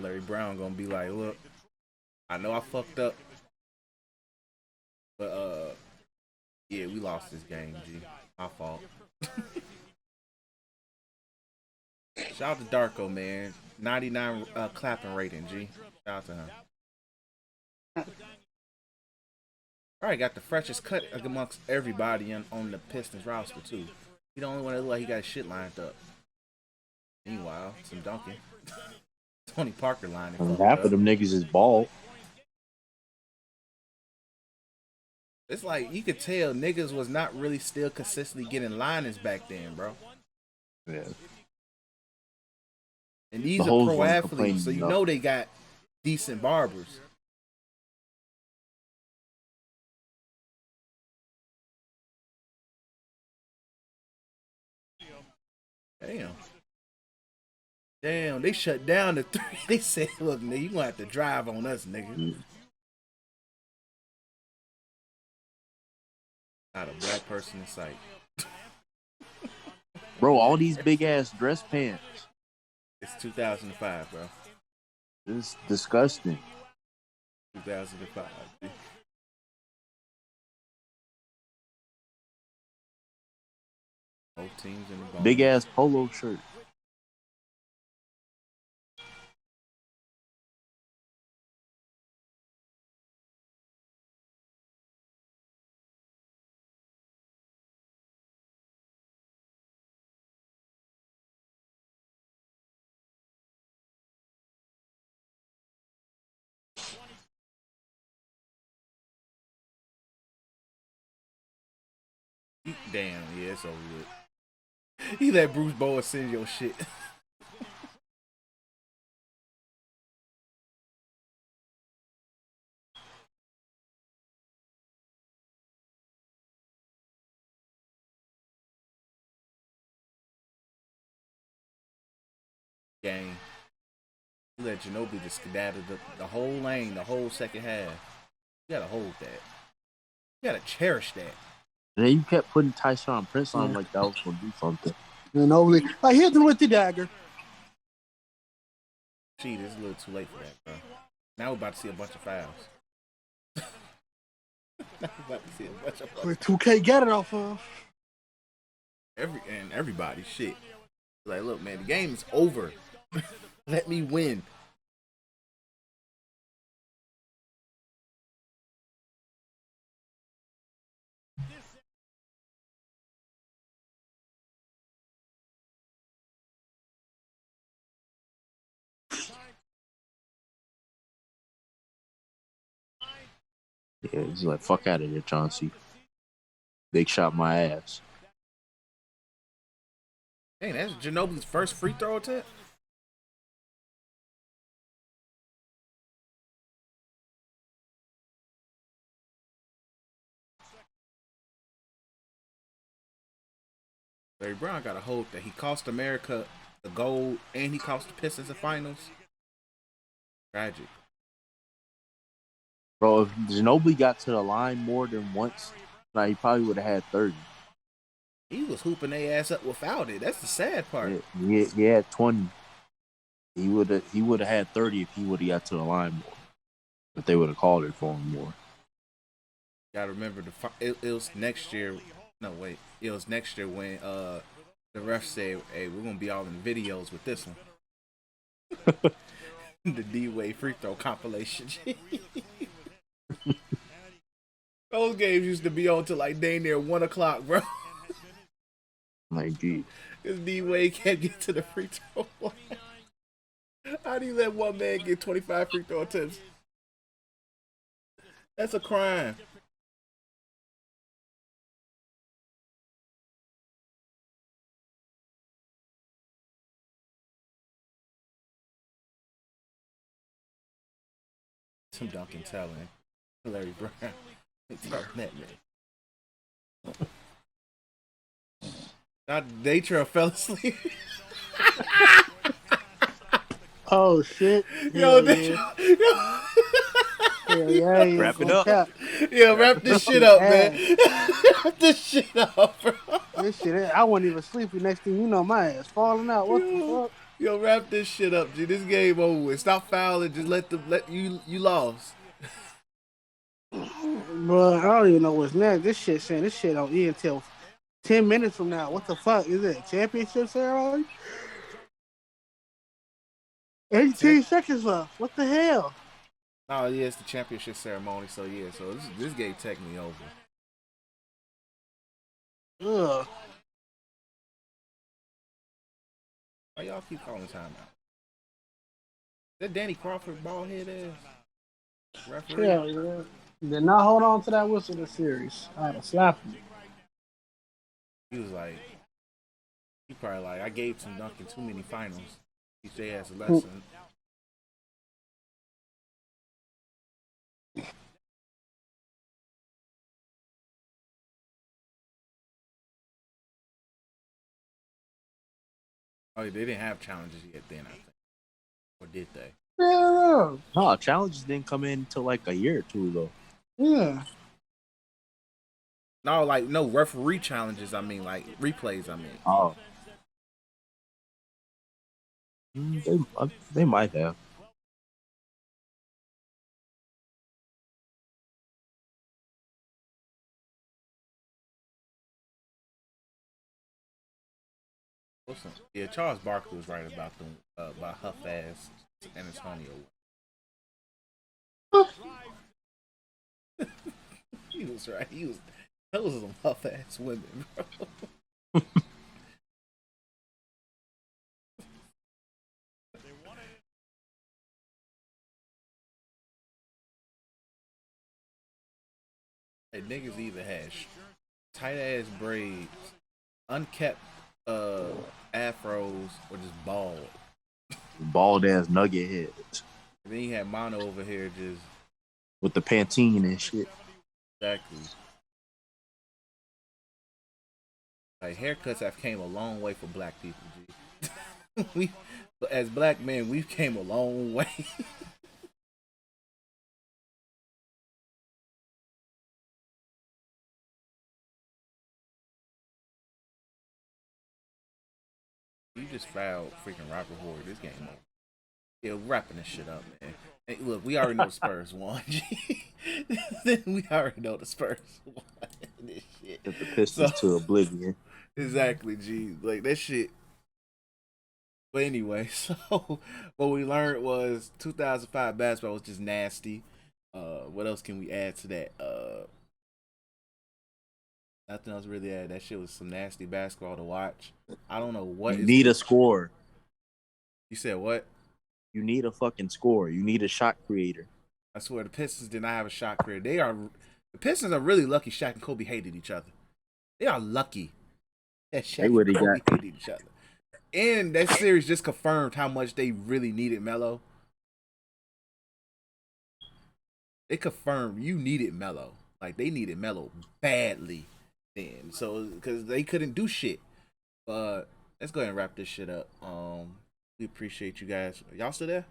Larry Brown gonna be like, "Look, I know I fucked up, but yeah, we lost this game, G. My fault." Shout out to Darko, man. 99 clapping rating, G. Shout out to him. All right, got the freshest cut amongst everybody on the Pistons roster too. He the only one that look like he got his shit lined up. Meanwhile, some Duncan, Tony Parker line it fucked Half up. of them niggas is bald. It's like you could tell niggas was not really still consistently getting linings back then, bro. Yeah. And The these are hoes pro weren't athletes, complaining so you enough. know they got decent barbers. Damn, they shut down the 3. They said, look, nigga, you gonna have to drive on us, nigga. Not a black person in sight. Bro, all these big ass dress pants. It's 2005, bro. It's disgusting. 2005. Both teams in the ball. Big ass polo shirt. Damn, yeah, it's over with. He let Bruce Bowen send your shit. Game. You let Ginobili just skedaddle the whole lane, the whole second half. You gotta hold that. You gotta cherish that. And then you kept putting Tyshawn Prince on like that was gonna do something. Ginobili, I hit him with the dagger. Gee, it's a little too late for that, bro. Now we're about to see a bunch of fouls. Now we're about to see a bunch of fouls. Where 2K got it off of. Everybody, shit. Like, look, man, the game is over. Let me win. Yeah, he's like, fuck out of here, Chauncey. Big shot my ass. Dang, that's Ginobili's first free throw attempt. Larry Brown got a hold that he cost America the gold and he cost the Pistons the finals. Tragic. Bro, if Ginobili got to the line more than once, he probably would have had 30. He was hooping their ass up without it. That's the sad part. Yeah, he had 20. He would have had 30 if he would have got to the line more. If they would have called it for him more. Gotta remember it was next year. No, wait. It was next year when the ref said, "Hey, we're gonna be all in videos with this one." The D-Wade free throw compilation. Those games used to be on till like dang near 1 o'clock, bro. Like, gee. Because D-Wade can't get to the free throw line. How do you let one man get 25 free throw attempts? That's a crime. Some Duncan telling Larry Brown. Tell that man. Not nature fell asleep. Oh shit! Yo, yeah, Wrap it up. Cap. Yeah, wrap this shit up, man. Wrap this shit up, bro. This shit, I wasn't even sleepy. Next thing you know, my ass falling out. What the fuck? Yo, wrap this shit up, G. This game over with. Stop fouling. Just let you lost. Bro, I don't even know what's next. This shit saying this shit don't end until 10 minutes from now. What the fuck is it? Championship ceremony? 18 seconds left. What the hell? Oh yeah, it's the championship ceremony. So yeah, so this game technically over. Ugh. Why y'all keep calling timeout? That Danny Crawford bald head ass referee. Yeah. Did not hold on to that whistle this series. I'd have slapped him. He was like, he probably like, I gave Tim Duncan too many finals. DJ has a lesson. Oh, they didn't have challenges yet then, I think. Or did they? Yeah. No, challenges didn't come in until like a year or two ago. Yeah. No, like no referee challenges. I mean, like replays. I mean. Oh. They might have. Listen, yeah, Charles Barkley was right about them about Huff Ass and Antonio. He was right. He was. Those are some Huff Ass women, bro. Hey, niggas either had tight ass braids, unkept afros, or just bald. Bald ass nugget heads. And then you had Mono over here just with the Pantene and shit. Exactly. Like haircuts have came a long way for black people, G. We as black men, we've came a long way. You just fouled freaking Robert Horry this game over. Yeah, we're wrapping this shit up, man. Hey, look, we already know the Spurs won. We already know the Spurs won this shit. Get the Pistons to oblivion. Exactly, G. Like that shit. But anyway, so what we learned was 2005 basketball was just nasty. What else can we add to that? Nothing else really add. That shit was some nasty basketball to watch. I don't know what. You need a score. You said what? You need a fucking score. You need a shot creator. I swear the Pistons did not have a shot creator. The Pistons are really lucky Shaq and Kobe hated each other. They are lucky that Shaq and Kobe hated each other. And that series just confirmed how much they really needed Melo. They confirmed you needed Melo. Like they needed Melo badly then. So because they couldn't do shit. But let's go ahead and wrap this shit up. We appreciate you guys. Y'all still there?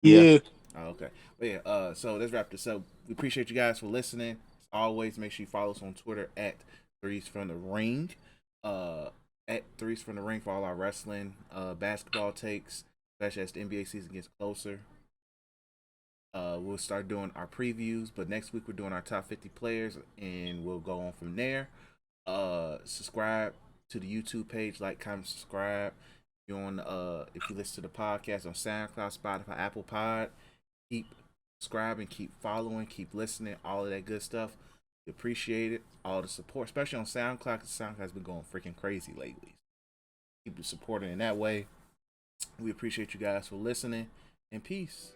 Yeah. Oh, okay. But yeah, so let's wrap this up. We appreciate you guys for listening. As always, make sure you follow us on Twitter at Threes from the Ring. At Threes from the Ring for all our wrestling, basketball takes, especially as the NBA season gets closer. We'll start doing our previews, but next week we're doing our top 50 players, and we'll go on from there. Subscribe to the YouTube page, like, comment, subscribe. If you listen to the podcast on SoundCloud, Spotify, Apple Pod, keep subscribing, keep following, keep listening, all of that good stuff. We appreciate it, all the support, especially on SoundCloud, because SoundCloud has been going freaking crazy lately. Keep supporting in that way. We appreciate you guys for listening, and peace.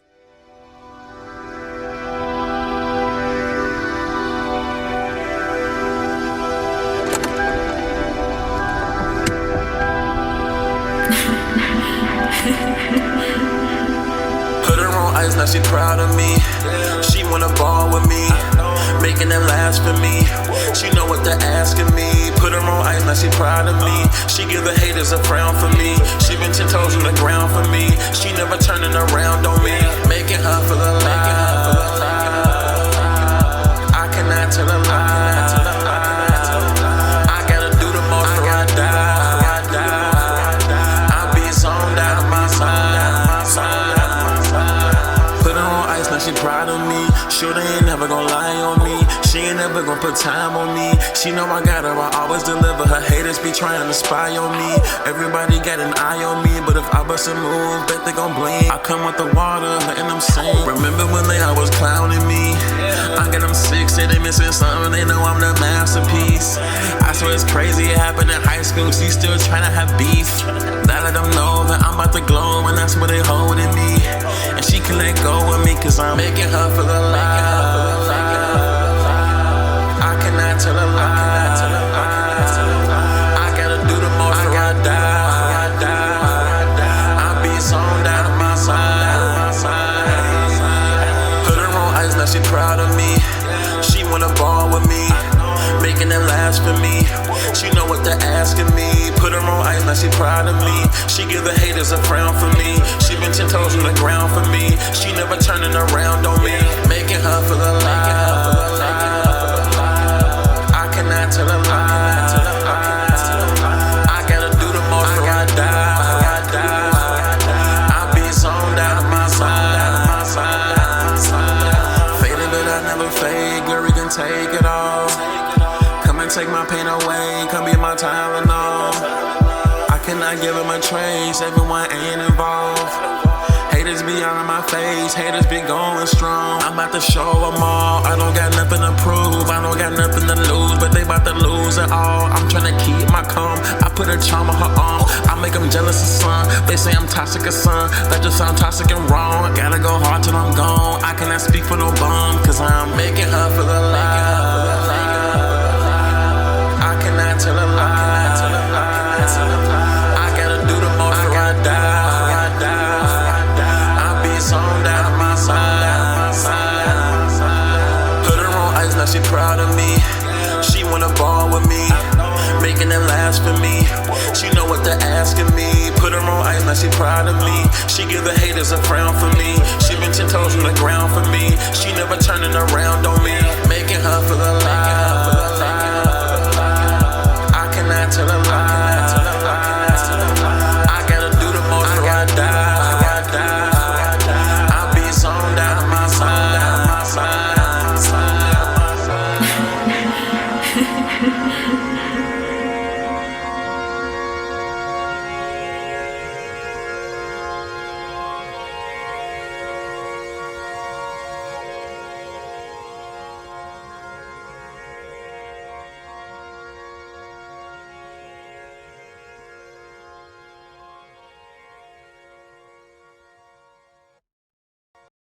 Put her on ice, now she proud of me. She wanna ball with me, making it last for me. She know what they're asking me. Put her on ice, now she proud of me. She give the haters a frown for me. She been 10 toes on the ground for me. She never turning around on me, making her feel alive. I cannot tell a lie. I gotta do the most or I die. I'm being zoned out of my mind. Put her on ice, now she proud of me. Sure they ain't never gonna lie on me. She ain't never gonna put time on me. She know I got her, I always deliver. Her haters be trying to spy on me. Everybody got an eye on me, but if I bust a move, bet they gon' blame. I come with the water, letting them sing. Remember when they always clowning me? I got them sick, say they missing something, they know I'm the masterpiece. I swear it's crazy, it happened in high school. She still trying to have beef. That let them know that I'm about to glow, and that's where they holding me. And she can let go of me, cause I'm making her feel alive. I cannot tell a lie. I gotta do the most or I die. I'm being she proud of me. She wanna ball with me, making it last for me. She know what they're asking me. Put her on ice, now she proud of me. She give the haters a frown for me. She been 10 toes on the ground for me. She never turning around on me, making her feel alive. I cannot tell a lie. I gotta do the most or I die. I be zoned out of my mind. Faded but I never fade. Glory can take it all. Come and take my pain away. Come be my Tylenol. I cannot give them a trace. Everyone ain't involved. Haters be out of my face, haters be going strong. I'm about to show them all, I don't got nothing to prove, I don't got nothing to lose, but they about to lose it all. I'm trying to keep my calm, I put a charm on her arm, I make them jealous of son. They say I'm toxic as son, that just sound toxic and wrong. I gotta go hard till I'm gone, I cannot speak for no bum, cause I'm making her feel alive. I cannot tell a lie. I gotta do the most or I die. Zoned out of my mind. Put her on ice, now she proud of me. She wanna ball with me, making it last for me. She know what they're asking me. Put her on ice, now she proud of me. She give the haters a frown for me. She been 10 toes on the ground for me. She never turning around on me, making her feel alive.